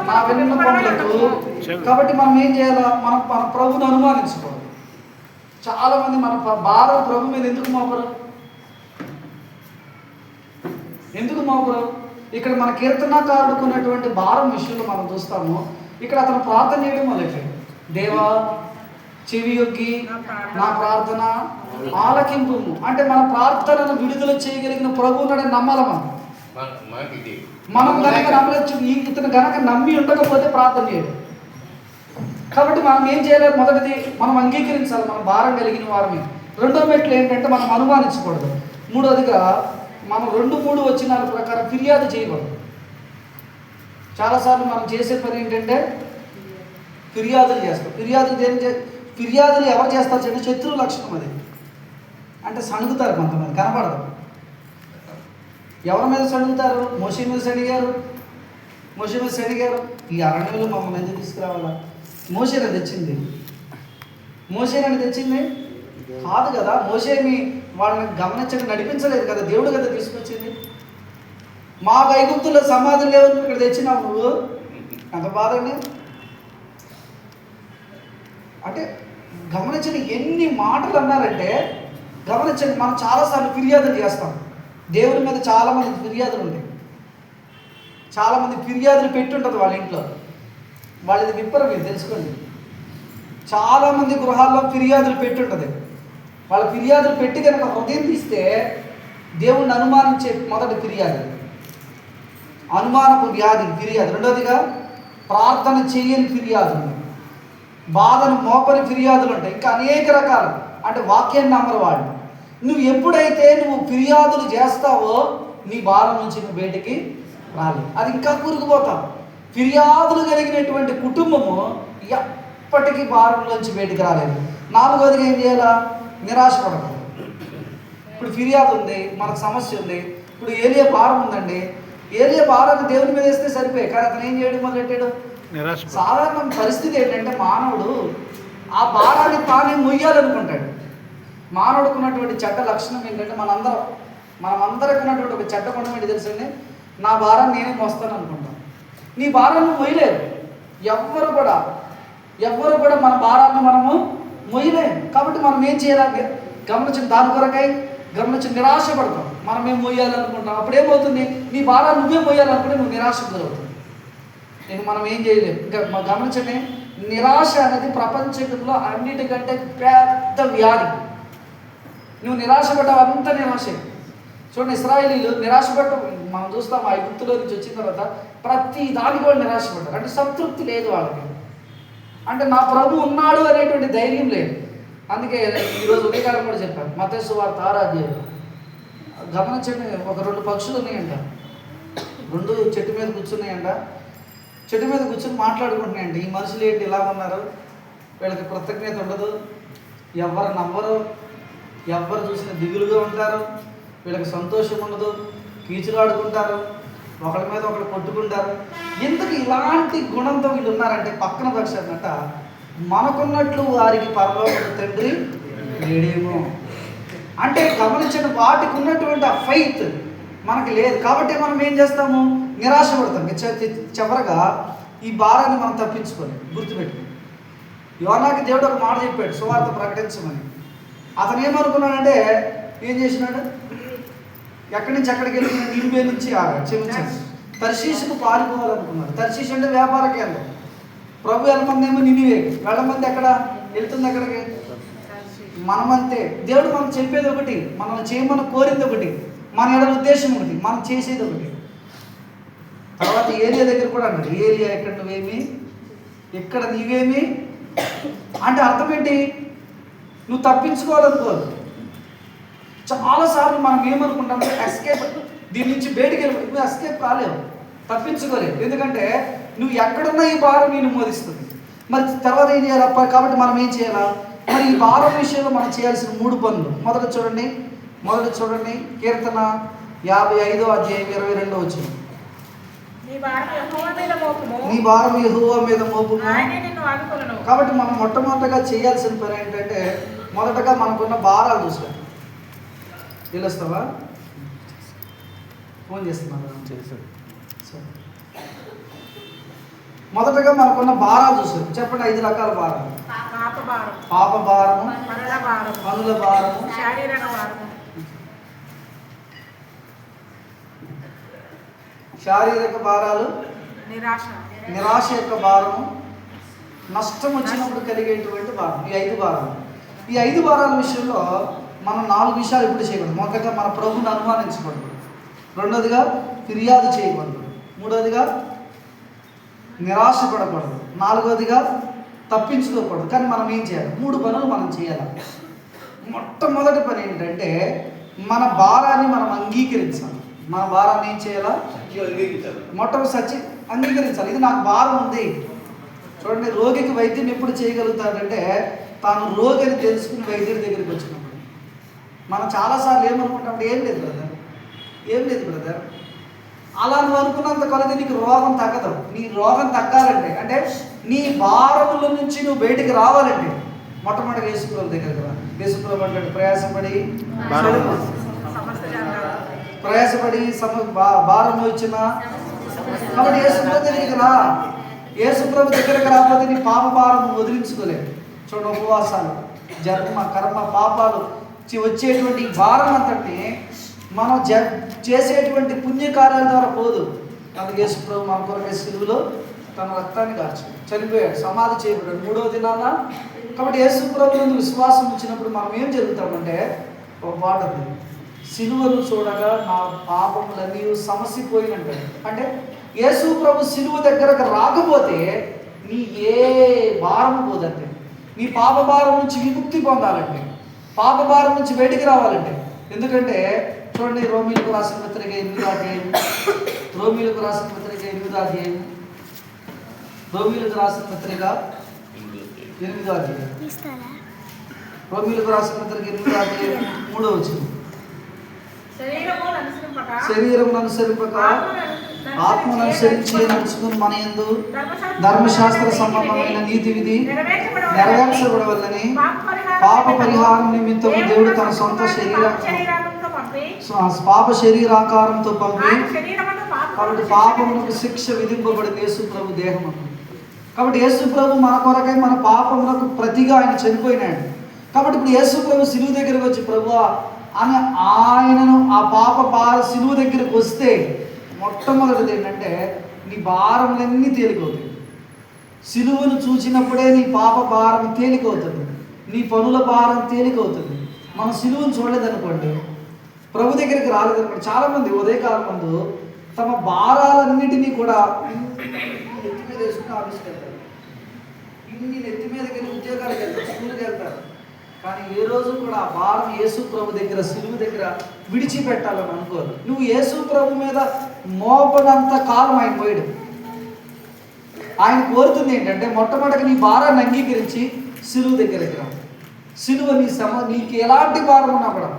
నా విన్నపములకు. కాబట్టి మనం ఏం చేయాలా? మన ప్రభువుని అనుమానించుకోవాలి. చాలా మంది మన భారం ప్రభు మీద ఎందుకు మోపరు? ఇక్కడ మన కీర్తనాకారుడికి ఉన్నటువంటి భారం విషయంలో మనం చూస్తాము. ఇక్కడ అతను ప్రార్థన చేయడం మొదలెట్టాడు, దేవా చెవి యొగ్గి నా ప్రార్థన ఆలకింపు. అంటే మన ప్రార్థనను విడుదల చేయగలిగిన ప్రభు ఉన్నాడని నమ్మాలి. మనం గనక నమ్మలేదు, ఇతను గనక నమ్మి ఉండకపోతే ప్రార్థన చేయడు. కాబట్టి మనం ఏం చేయలేదు? మొదటిది మనం అంగీకరించాలి మన భారం కలిగిన వారిని. రెండో మెట్లు ఏంటంటే మనం అనుమానించకూడదు. మూడోదిగా మనం 2-3 వచనాల ప్రకారం ఫిర్యాదు చేయకూడదు. చాలాసార్లు మనం చేసే పని ఏంటంటే ఫిర్యాదులు చేస్తాం. ఫిర్యాదులు ఎవరు చేస్తారు అంటే శత్రువు లక్షణం అది. అంటే సణుగుతారు కొంతమంది, కనపడదు. ఎవరి మీద సణుగుతారు? మోషే మీద సణిగారు. ఈ అరణ్యంలో మమ్మల్ని ఎందుకు తీసుకురావాలా? మోషేని తెచ్చింది కాదు కదా. మోషేని వాళ్ళని గమనించక నడిపించలేదు కదా, దేవుడు కదా తీసుకొచ్చింది. మా ఐగుప్తుల్లో సమాధులు లేవు, ఇక్కడ తెచ్చినావు నువ్వు. ఎంత బాధండి. అంటే గమనించండి ఎన్ని మాటలు అన్నారంటే. గమనించండి, మనం చాలాసార్లు ఫిర్యాదులు చేస్తాం. దేవుని మీద చాలామంది ఫిర్యాదులు ఉంటాయి. చాలామంది ఫిర్యాదులు పెట్టుంటుంది వాళ్ళ ఇంట్లో. వాళ్ళది విప్పరు, మీరు తెలుసుకోండి. చాలామంది గృహాల్లో ఫిర్యాదులు పెట్టుంటుంది. వాళ్ళ ఫిర్యాదులు పెట్టి కనుక హృదయం తీస్తే దేవుణ్ణి అనుమానించే మొదటి ఫిర్యాదు అనుమానపు వ్యాధి ఫిర్యాదు. రెండోదిగా ప్రార్థన చేయని ఫిర్యాదులు, బాధను మోపని ఫిర్యాదులు ఉంటాయి. ఇంకా అనేక రకాలు. అంటే వాక్యాన్ని నమ్మరు వాళ్ళు. నువ్వు ఎప్పుడైతే ఫిర్యాదులు చేస్తావో నీ భారం నుంచి నువ్వు బయటికి రాలేదు. అది ఇంకా కూరుకుపోతావు. ఫిర్యాదులు కలిగినటువంటి కుటుంబము ఎప్పటికీ భారంలోంచి బయటికి రాలేదు. నాలుగోదిగా ఏం చేయాలా? నిరాశపడకూడదు. ఇప్పుడు ఫిర్యాదు ఉంది, మనకు సమస్య ఉంది. ఇప్పుడు ఏలియా భారం ఉందండి. ఏలియా భారాన్ని దేవుని మీద వేస్తే సరిపోయాయి. కానీ అతను ఏం చేయడం మొదలెట్టాడు? సాధారణ పరిస్థితి ఏంటంటే మానవుడు ఆ భారాన్ని తానే మొయ్యాలనుకుంటాడు. మానవుడికి ఉన్నటువంటి చెడ్డ లక్షణం ఏంటంటే మనమందరికి ఉన్నటువంటి ఒక చెడ్డ గుణం ఏంటి తెలుసండి? నా భారాన్ని నేనే మోస్తాను అనుకుంటాను. నీ భారాన్ని మొయ్యలేరు. ఎవ్వరు కూడా మన భారాన్ని మనము మొయ్యలేము. కాబట్టి మనం ఏం చేయాలి? గమనించండి, దాని కొరకై నిరాశపడతాం. మనం ఏం మొయ్యాలనుకుంటాం. అప్పుడు ఏమవుతుంది? నీ భారాన్ని నువ్వే మొయ్యాలనుకుంటే నువ్వు నిరాశ గురవుతుంది. మనం ఏం చేయలేము. ఇంకా గమనించండి, నిరాశ అనేది ప్రపంచంలో అన్నిటికంటే పెద్ద వ్యాధి. నువ్వు నిరాశపడ్డావు, అంత నిరాశే. చూడండి, ఇశ్రాయేలీలు నిరాశపడ్డ మనం చూస్తాం. ఆ ఐగుప్తులో నుంచి వచ్చిన తర్వాత ప్రతి దానికి కూడా నిరాశపడ్డారు. అంటే సంతృప్తి లేదు వాళ్ళకి. అంటే నా ప్రభు ఉన్నాడు అనేటువంటి ధైర్యం లేదు. అందుకే ఈరోజు ఉదయకాలం కూడా చెప్పాను, మత్తయి సువార్త 6వ అధ్యాయం గమనించండి. ఒక 2 పక్షులు ఉన్నాయంట, 2 చెట్టు మీద కూర్చున్నాయంట. చెట్టు మీద కూర్చొని మాట్లాడుకుంటున్నాయండి. ఈ మనుషులు ఏంటి ఇలా ఉన్నారు, వీళ్ళకి కృతజ్ఞత ఉండదు, ఎవరు నవ్వరు, ఎవరు చూసిన దిగులుగా ఉంటారు, వీళ్ళకి సంతోషం ఉండదు, కీచులాడుకుంటారు, ఒకళ్ళ మీద ఒకళ్ళు కొట్టుకుంటారు. ఎందుకు ఇలాంటి గుణంతో వీళ్ళు ఉన్నారంటే పక్కన పక్షాన్నట మనకున్నట్లు వారికి పరలోక తండ్రి లేడేమో. అంటే గమనించిన వాటికి ఉన్నటువంటి ఆ ఫెయిత్ మనకి లేదు. కాబట్టి మనం ఏం చేస్తాము, నిరాశపడతాం. చివరగా ఈ భారాన్ని మనం తప్పించుకోలేం. గుర్తుపెట్టుకో, యోనాకి దేవుడు ఒక మాట చెప్పాడు, సువార్త ప్రకటించమని. అతను ఏమనుకున్నాడంటే ఏం చేసినాడు, ఎక్కడి నుంచి ఎక్కడికి వెళ్ళి నిలిపే నుంచి క్షమించాడు, తర్షీషుకు పారిపోవాలనుకున్నాడు. తర్షీష్ అంటే వ్యాపార కేంద్రం. ప్రభు వెళ్ళమంది ఏమో నినివే, వెళ్ళమంది ఎక్కడ వెళ్తుంది, ఎక్కడికి మనమంతే. దేవుడు మనం చెప్పేది ఒకటి, మనం చేయమని కోరింది ఒకటి, మన ఎడల ఉద్దేశం ఒకటి, మనం చేసేది ఒకటి. తర్వాత ఏరియా దగ్గర కూడా అన్నాడు, ఏరియా ఎక్కడ నువ్వేమి, ఇక్కడ నీవేమి. అంటే అర్థం ఏంటి, నువ్వు తప్పించుకోవాలనుకోదు. చాలాసార్లు మనం ఏమనుకుంటాం, ఎస్కేప్, దీని నుంచి బయటికి వెళ్ళి నువ్వు ఎస్కేప్ కాలేవు, తప్పించుకోలేవు. ఎందుకంటే నువ్వు ఎక్కడున్నా ఈ భారం నేను మోదిస్తుంది. మరి తర్వాత ఏం చేయాలి కాబట్టి మనం ఏం చేయాలా, మరి ఈ భారం విషయంలో మనం చేయాల్సిన 3 పనులు. మొదట చూడండి కీర్తన 55వ అధ్యాయం 22వ వచనం. నీ భారం యెహోవా మీద మోపుము. కాబట్టి మనం మొట్టమొదటిగా చేయాల్సిన పని ఏంటంటే, మొదటగా మనకున్న భారాలు చూసుకోవాలి. తెలుస్తావా, ఫోన్ చేస్తున్నారా? మొదటగా మనకున్న భారాలు చూసారు. చెప్పండి, 5 రకాల భారాలు. పాప భారము, పనుల భారము, శారీరక భారాలు, నిరాశ యొక్క భారము, నష్టం వచ్చినప్పుడు కలిగేటువంటి భారం. ఈ 5 భారాలు. ఈ 5 భారాల విషయంలో మనం 4 విషయాలు ఇప్పుడు చేయకూడదు. మొదటగా మన ప్రభువుని అనుమానించకూడదు, రెండోదిగా ఫిర్యాదు చేయకూడదు, మూడోదిగా నిరాశపడకూడదు, నాలుగోదిగా తప్పించుకోకూడదు. కానీ మనం ఏం చేయాలి, 3 పనులు మనం చేయాలి. మొట్టమొదటి పని ఏంటంటే మన భారాన్ని మనం అంగీకరించాలి. మన భారాన్ని ఏం చేయాలా, మొట్టమొదటి అంగీకరించాలి. ఇది నాకు భారం ఉంది. చూడండి, రోగికి వైద్యం ఎప్పుడు చేయగలుగుతాడంటే తాను రోగి అని తెలుసుకుని వైద్యుడి దగ్గరికి వచ్చినప్పుడు. మనం చాలాసార్లు ఏమనుకుంటాం, ఏం లేదు బ్రదర్, అలా నువ్వు అనుకున్నంత కొలది నీకు రోగం తగ్గదు. నీ రోగం తగ్గాలంటే, అంటే నీ భారముల నుంచి నువ్వు బయటికి రావాలంటే మొట్టమొదటి యేసుప్రభు దగ్గరికి రా. యేసుప్రభు అంటాడు, ప్రయాసపడి భారం వచ్చిన. కాబట్టి యేసుప్రభు దగ్గరికి రా. యేసుప్రభు దగ్గరికి రాకపోతే నీ పాప భారం వదిలించుకోలేవు. చూడండి, ఉపవాసాలు, జన్మ కర్మ పాపాలు వచ్చేటువంటి భారం అంతటి మనం చేసేటువంటి పుణ్యకార్యాల ద్వారా పోదు. అందుకే యేసుప్రభు మన కొరకు సిలువలో తన రక్తాన్ని కార్చాడు, చనిపోయాడు, సమాధి చేయబడ్డాడు 3వ దినాన. కాబట్టి యేసుప్రభు నందు విశ్వాసం వచ్చినప్పుడు మనం ఏం జరుగుతామంటే, ఒక పాట ఉంది, సిలువను చూడగా నా పాపములన్నీ సమసిపోయినట్టు. అంటే యేసుప్రభు సిలువ దగ్గరకు రాకపోతే నీ ఏ భారము పోదంటే, నీ పాప భారం నుంచి విముక్తి పొందాలంటే, పాప భారం నుంచి బయటికి రావాలంటే. ఎందుకంటే చూడండి, రోమీలకు రాసిన పత్రిక 8వ అధ్యాయం, రోమీలకు రాసిన పత్రిక 8వ అధ్యాయం 3వ వచనం. శరీరమును అనుసరింపక ఆత్మను అనుసరించి నడుచుకుని మన యందు ధర్మశాస్త్ర సంబంధమైన నీతి విధి నెరవేర్చబడవల్లని పాప పరిహారం నిమిత్తము దేవుడు తన సొంత పాప శరీరాకారంతో పంపి, కాబట్టి పాపములకు శిక్ష విధింపబడింది యేసుప్రభు దేహం. కాబట్టి యేసుప్రభు మన కొరకై మన పాపములకు ప్రతిగా ఆయన చనిపోయినాడు. కాబట్టి ఇప్పుడు యేసుప్రభు సిలువ దగ్గరికి వచ్చి, ప్రభువా అని ఆయనను ఆ పాప సిలువ దగ్గరికి వస్తే మొట్టమొదటిది ఏంటంటే నీ భారములన్నీ తేలికవుతాయి. సిలువను చూసినప్పుడే నీ పాప భారం తేలికవుతుంది, నీ పనుల భారం తేలికవుతుంది. మనం సిలువను చూడలేదనుకోండి, ప్రభు దగ్గరికి రాలేదనుకోండి, చాలామంది ఉదయకాలం ముందు తమ భారాలన్నింటినీ కూడా నెత్తి మీద వేసుకుని ఆఫీస్కి వెళ్తారు, ఇన్ని నెత్తి మీదకి వెళ్ళి ఉద్యోగాలకు వెళ్తారు, స్కూల్కి వెళ్తారు. కానీ ఏ రోజు కూడా ఆ భారం యేసు ప్రభు దగ్గర, సిలువు దగ్గర విడిచిపెట్టాలని అనుకోరు. నువ్వు యేసు ప్రభు మీద మోపనంత కాలం ఆయన పోయాడు. ఆయన కోరుతుంది ఏంటంటే, మొట్టమొదటి నీ భారాన్ని అంగీకరించి సిలువు దగ్గరికి రా. సిలువ నీకు ఎలాంటి భారం ఉన్నా కూడా,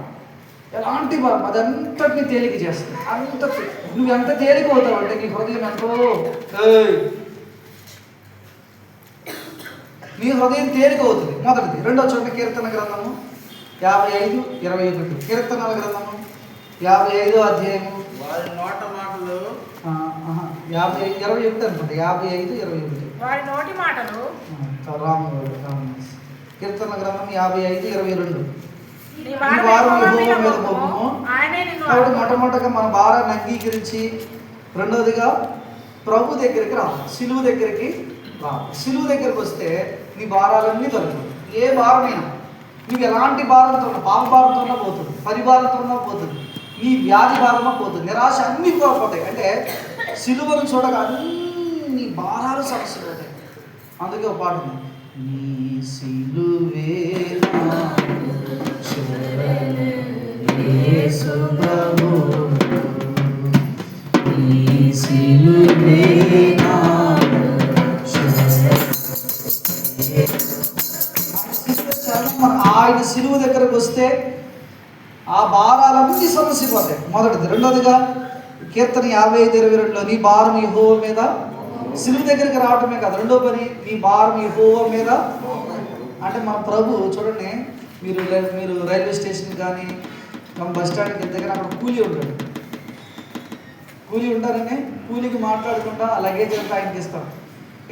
ఎలాంటి భారం అదంతటిని తేలిక చేస్తుంది. నువ్వు ఎంత తేలిక అవుతావు అంటే నీ హృదయం ఎంతో, నీ హృదయం తేలిక అవుతుంది. మొదటిది. రెండో చోట కీర్తన గ్రంథము 55:21. కీర్తనల గ్రంథము 55వ అధ్యాయము వారి నోట మాటలు 21 అనుకుంటా. 55:21. వారి నోటి మాటలు కీర్తన గ్రంథం 55:22. నీ ఈ వారం యెహోవా మీద మోపము, మోపము. ఆయనే నిన్ను కాబట్టి మొట్టమొదటిగా మన భారాన్ని అంగీకరించి, రెండోదిగా ప్రభు దగ్గరికి రావాలి, సిలువు దగ్గరికి రావాలి. సిలువు దగ్గరికి వస్తే నీ భారాలన్నీ తొలగుతాయి. ఏ భారమైనా, నువ్వు ఎలాంటి భారంతో ఉన్నా, పాప భారంతో ఉన్నా పోతుంది, పని భారంతో ఉన్నా పోతుంది, నీ వ్యాధి భారమా పోతుంది, నిరాశ అన్నీ పోతాయి. అంటే సిలువను చూడగా అన్ని భారాలు సమస్యలు పోతాయి. అందుకే ఒక పాట ఉంది, నీ సిలువే యేసు ప్రభు, నీ సిలువే ఆయన సిలువు దగ్గరకు వస్తే ఆ భారాలన్నీ సమస్యపోతాయి. మొదటిది. రెండోదిగా కీర్తన 55:22 నీ భారం యెహోవా మీద, సిలువు దగ్గరికి రావటమే కాదు, రెండో పని నీ భారం యెహోవా మీద. అంటే మన ప్రభు చూడండి, మీరు రైల్వే స్టేషన్ కానీ మన బస్ స్టాండ్కి దగ్గర అక్కడ కూలీ ఉంటాడు. కూలీ ఉంటారని కూలీకి మాట్లాడకుండా ఆ లగేజ్ అంతా ఆయనకి ఇస్తాం.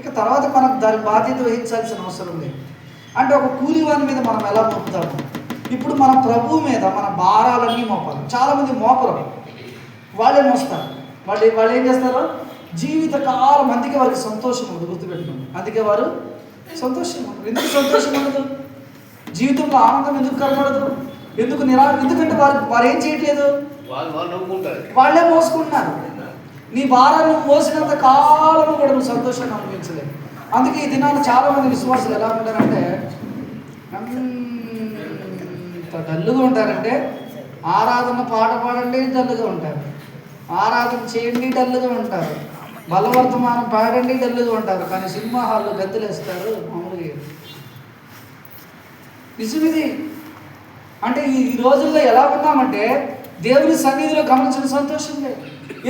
ఇక తర్వాత మనం దాని బాధ్యత వహించాల్సిన అవసరం లేదు. అంటే ఒక కూలీ వాని మీద మనం ఎలా మోపుతాము, ఇప్పుడు మన ప్రభు మీద మన భారాలన్నీ మోపాలి. చాలామంది మోపరు, వాళ్ళే మోస్తారు. వాళ్ళు ఏం చేస్తారు, జీవితకాలం. అందుకే వారికి సంతోషం ఉండదు, గుర్తుపెట్టుకోండి. అందుకే వారు సంతోషం ఉండదు. ఎందుకు సంతోషం ఉండదు? జీవితంలో ఆనందం ఎందుకు కనబడదు? ఎందుకంటే వారు ఏం చేయట్లేదు, వాళ్ళే మోసుకుంటున్నారు. నీ భారాన్ని మోసినంత కాలం కూడా నువ్వు సంతోషాన్ని అనుభవించలేదు. అందుకే ఈ దినాన్ని చాలామంది విశ్వాసులు ఎలా ఉంటారంటే, ఎంత డల్లుగా ఉంటారంటే, ఆరాధన పాట పాడండి డల్లుగా ఉంటారు, ఆరాధన చేయండి డల్లుగా ఉంటారు, బలవర్తమానం పాడండి డల్లుగా ఉంటారు. కానీ సినిమా హాల్లో గంతులేస్తారు మామూలుగా. నిజమిది. అంటే ఈ రోజుల్లో ఎలా ఉన్నామంటే, దేవుని సన్నిధిలో గమనించిన సంతోషం లేదు.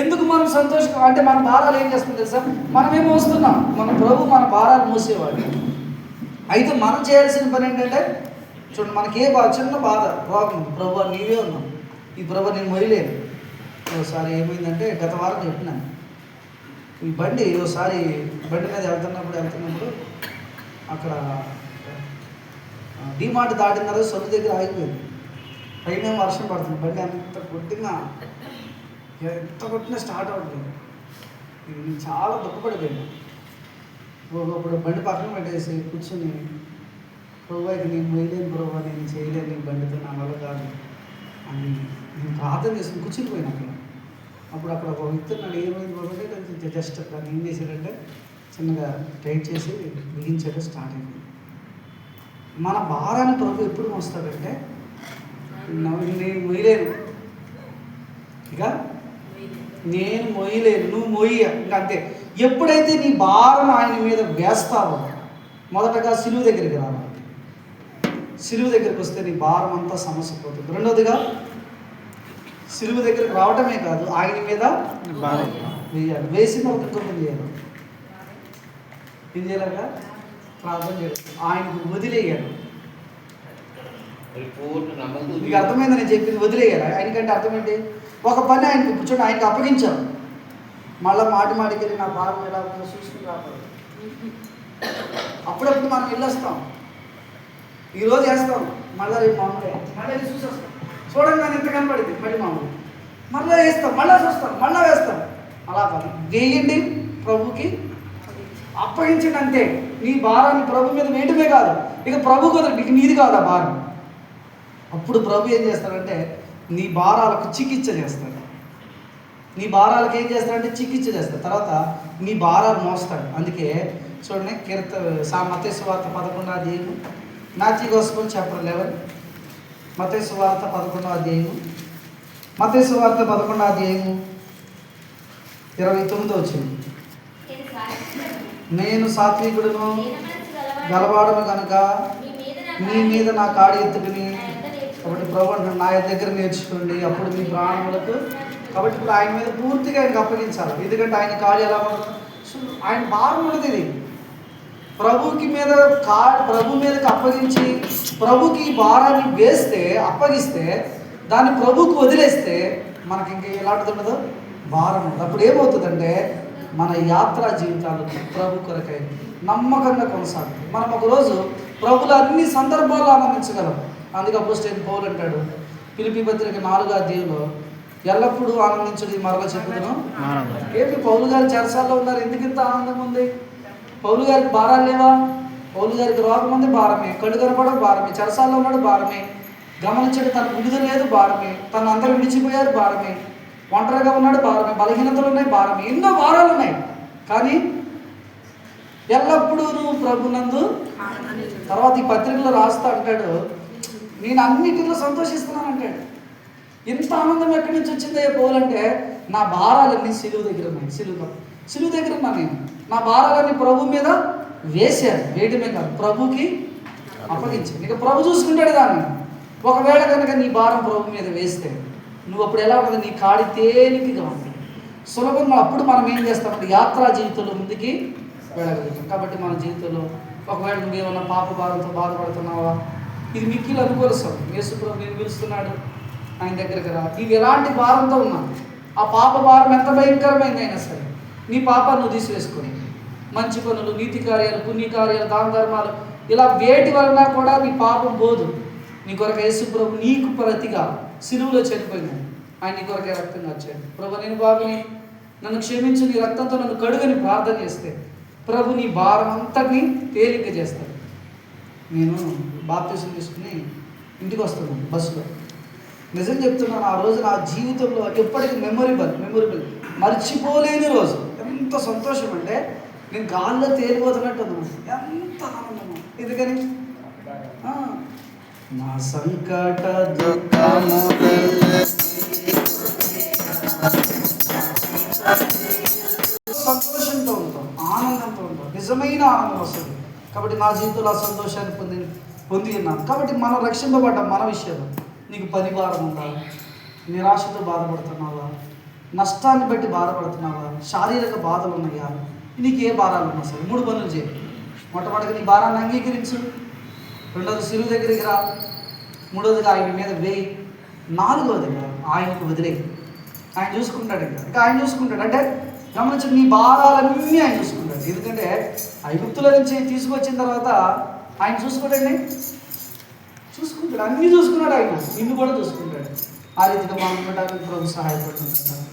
ఎందుకు మనం సంతోషం అంటే, మన భారాలు ఏం చేస్తుంది తెలుసా, మనమే మోస్తున్నాం. మన ప్రభు మన భారాలు మోసేవాడు. అయితే మనం చేయాల్సిన పని ఏంటంటే, చూడండి, మనకి చిన్న బాధ, రోగం, ప్రభు నీవే ఉన్నాం, ఈ ప్రభు నేను మొయ్యలేను. ఒకసారి ఏమైందంటే, గత వారం చెప్పినాను, ఈ ఒకసారి బండి మీద వెళ్తున్నప్పుడు అక్కడ డీమార్ట్ దాటిన తర్వాత సొంత దగ్గర ఆగిపోయింది. పైన వర్షం పడుతుంది, బండి ఎంత కొట్టినా స్టార్ట్ అవుతుంది. నేను చాలా దుఃఖపడిపోయాను. అప్పుడు బండి పక్కన పెట్టేసి కూర్చొని, ప్రభు అయితే నేను మొయ్యలేను ప్రభు, నేను చేయలేను, నీ బండితో నా వల్ల కాదు అని నేను ప్రార్థన చేసుకుని కూర్చునిపోయాను అక్కడ. అప్పుడు అక్కడ ఒక వ్యక్తి నాడు ఏమైంది బాబు అంటే, జస్ట్ అక్కడ ఏం చేశాడంటే చిన్నగా టైట్ చేసి బిగించాడు, స్టార్ట్ అయింది. మన భారాన్ని ప్రభు ఎప్పుడు మోస్తాడంటే, నేను మొయ్యలేను, ఇక నేను మొయ్యలేను, నువ్వు మొయ్య, ఇంకా అంతే. ఎప్పుడైతే నీ భారం ఆయన మీద వేస్తావో, మొదటగా సిలువు దగ్గరికి రావాలి. సిలువు దగ్గరికి వస్తే నీ భారం అంతా సమస్య పోతుంది. రెండోదిగా సిలువు దగ్గరికి రావటమే కాదు, ఆయన మీద వేయాలి. వేసిన ఒక ఇంకొకటి చేయాలి. ఏం చేయాలగా ప్రార్థన చేయాలి, ఆయనకు వదిలేయాలి. మీకు అర్థమైంది నేను చెప్పింది, వదిలేయాలి. ఆయనకంటే అర్థం ఏంటి, ఒక పని ఆయనకు కూర్చొని ఆయనకు అప్పగించాం, మళ్ళీ మాటికి వెళ్ళి నా భారం ఎలా ఉందో చూసుకుని రావాలి. అప్పుడప్పుడు మనం వెళ్ళొస్తాం, ఈరోజు వేస్తాం, మళ్ళీ రేపు మామూలుగా మళ్ళీ చూసేస్తాం, చూడంగానే ఎంత కనపడింది, మళ్ళీ మామూలు మళ్ళీ వేస్తాం, మళ్ళీ చూస్తాం, మళ్ళీ వేస్తాం. అలా కాదు, వేయండి ప్రభుకి అప్పగించండి అంతే. నీ భారాన్ని ప్రభు మీద వేయటమే కాదు, ఇక ప్రభు కుదరదు, నీకు నీది కాదు ఆ భారం. అప్పుడు ప్రభు ఏం చేస్తాడంటే నీ భారాలకు చికిత్స చేస్తాడు. నీ భారాలకు ఏం చేస్తాడంటే చికిత్స చేస్తాడు. తర్వాత నీ భారాలు మోస్తాడు. అందుకే చూడండి మత్తయి సువార్త 11వ అధ్యాయము, మాథ్యూ గాస్పెల్ చాప్టర్ 11, మత్తయి సువార్త 11వ అధ్యాయము, మత్తయి సువార్త 11వ అధ్యాయము 29వ వచనం. నేను సాత్వికుడును గలవాడను కనుక మీ మీద నా కాడి ఎత్తుకుని, కాబట్టి ప్రభు అంటున్నాడు నా దగ్గర నేర్చుకోండి అప్పుడు మీ ప్రాణములకు. కాబట్టి ఇప్పుడు ఆయన మీద పూర్తిగా ఆయనకు అప్పగించాలి. ఎందుకంటే ఆయన కాడి ఎలా ఉండదు, ఆయన భారం ఉండదు. ఇది ప్రభుకి మీద ప్రభు మీదకి అప్పగించి ప్రభుకి భారాన్ని వేస్తే అప్పగిస్తే దాన్ని ప్రభుకి వదిలేస్తే మనకి ఇంకా ఎలాంటిది ఉండదు, భారం ఉండదు. అప్పుడు ఏమవుతుందంటే మన యాత్రా జీవితాలు ప్రభు కొరకై నమ్మకంగా కొనసాగుతాయి. మనం ఒకరోజు ప్రభులు అన్ని సందర్భాల్లో ఆనందించగలం. అందుకే అపోస్తలుడైన పౌలు అంటాడు ఫిలిప్పీ పత్రిక 4వ అధ్యాయంలో, ఎల్లప్పుడూ ఆనందించడం మరలా చెప్పుదును. ఏంటి పౌలు గారు చెరసాల్లో ఉన్నారు, ఎందుకు ఇంత ఆనందం ఉంది? పౌలు గారికి భారాలు లేవా? పౌలు గారికి రోగం ఉంది, భారమే. కళ్ళు కనపడడం భారమే. చెరసాల్లో ఉన్నాడు, భారమే. గమనించడం తనకు విడుదల లేదు, భారమే. తను అందరూ విడిచిపోయారు, భారమే. ఒంటరిగా ఉన్నాడు, భారమే. బలహీనతలు ఉన్నాయి, భారమే. ఎన్నో భారాలు ఉన్నాయి. కానీ ఎల్లప్పుడూ నువ్వు ప్రభునందు. తర్వాత ఈ పత్రికలో రాస్తా అంటాడు నేను అన్నిటిలో సంతోషిస్తున్నాను అంటాడు. ఇంత ఆనందం ఎక్కడి నుంచి వచ్చిందయ్యా పౌలు అంటే, నా భారాలన్నీ సిలువ దగ్గర ఉన్నాయి. సిలువ దగ్గర ఉన్నా నేను. నా భారాలన్నీ ప్రభు మీద వేశాను. వేయటమే కాదు, ప్రభుకి అప్పగించాను. ఇక ప్రభు చూసుకుంటాడు దాన్ని. ఒకవేళ కనుక నీ భారం ప్రభు మీద వేస్తే నువ్వు అప్పుడు ఎలా ఉంటుంది, నీ కాడి తేలికగా ఉంటుంది, సులభంగా. అప్పుడు మనం ఏం చేస్తామంటే యాత్రా జీవితంలో ముందుకి వెళ్ళగలుగుతాం. కాబట్టి మన జీవితంలో ఒకవేళ నువ్వేమన్నా పాప భారంతో బాధపడుతున్నావా, ఇది మిక్కిలు అనుకూలసం. యేసు ప్రభు నేను పిలుస్తున్నాడు ఆయన దగ్గరికి రా. నీవు ఎలాంటి భారంతో ఉన్నావు, ఆ పాప భారం ఎంత భయంకరమైంది అయినా సరే నీ పాపాన్ని నువ్వు తీసివేసుకొని మంచి పనులు, నీతి కార్యాలు, పుణ్యకార్యాలు, దాన ధర్మాలు, ఇలా వేటి వలన కూడా నీ పాపం పోదు. నీ కొరకు యేసు ప్రభు నీకు ప్రతిగా సిలువలో చనిపోయినాడు. ఆయన నీ కొరకే రక్తంగా వచ్చాడు. ప్రభు నేను బాబుని నన్ను క్షమించు, నీ రక్తంతో నన్ను కడుగని ప్రార్థన చేస్తే ప్రభు నీ భారం అంతటిని తేలిక చేస్తాడు. నేను బాప్తిసం తీసుకుని ఇంటికి వస్తున్నాను బస్సులో. నిజం చెప్తున్నాను, ఆ రోజు నా జీవితంలో ఎప్పటికీ మెమొరబుల్ మర్చిపోలేని రోజు. ఎంత సంతోషం అంటే నేను గాల్లో తేలిపోతున్నట్టు ఉన్నాను. ఎంత ఆనందము. ఎందుకని నా సంకట దుఃఖము సంతోషంతో ఉంటాం, ఆనందంతో ఉంటాం, నిజమైన ఆనందం వస్తుంది. కాబట్టి నా జీవితంలో ఆ సంతోషాన్ని పొంది ఉన్నాను. కాబట్టి మనం రక్షింపబడ్డాం. మన విషయంలో నీకు పని భారం ఉందా, నిరాశతో బాధపడుతున్నావా, నష్టాన్ని బట్టి బాధపడుతున్నావా, శారీరక బాధలు ఉన్నాయా, నీకు ఏ భారాలు ఉన్నా సరే 3 పనులు చేయి. మొట్టమొదటిగా నీ భారాన్ని అంగీకరించు, రెండోది సిలువ దగ్గరికి రా, మూడోదిగా ఆయన మీద వేయి, నాలుగోదిగా ఆయనకు వదిలేయి. ఆయన చూసుకుంటాడు. ఇంకా ఆయన చూసుకుంటాడు అంటే గమనించి నీ భారాలన్నీ ఆయన చూసుకుంటాడు. ఎందుకంటే ఐగుప్తుల నుంచి తీసుకొచ్చిన తర్వాత ఆయన చూసుకుంటాడండి, చూసుకుంటాడు, అన్నీ చూసుకున్నాడు ఆయన, నిన్ను కూడా చూసుకుంటాడు. ఆ రీతిగా మనం ఉండడానికి ప్రభు సహాయపడుతుంటాడు.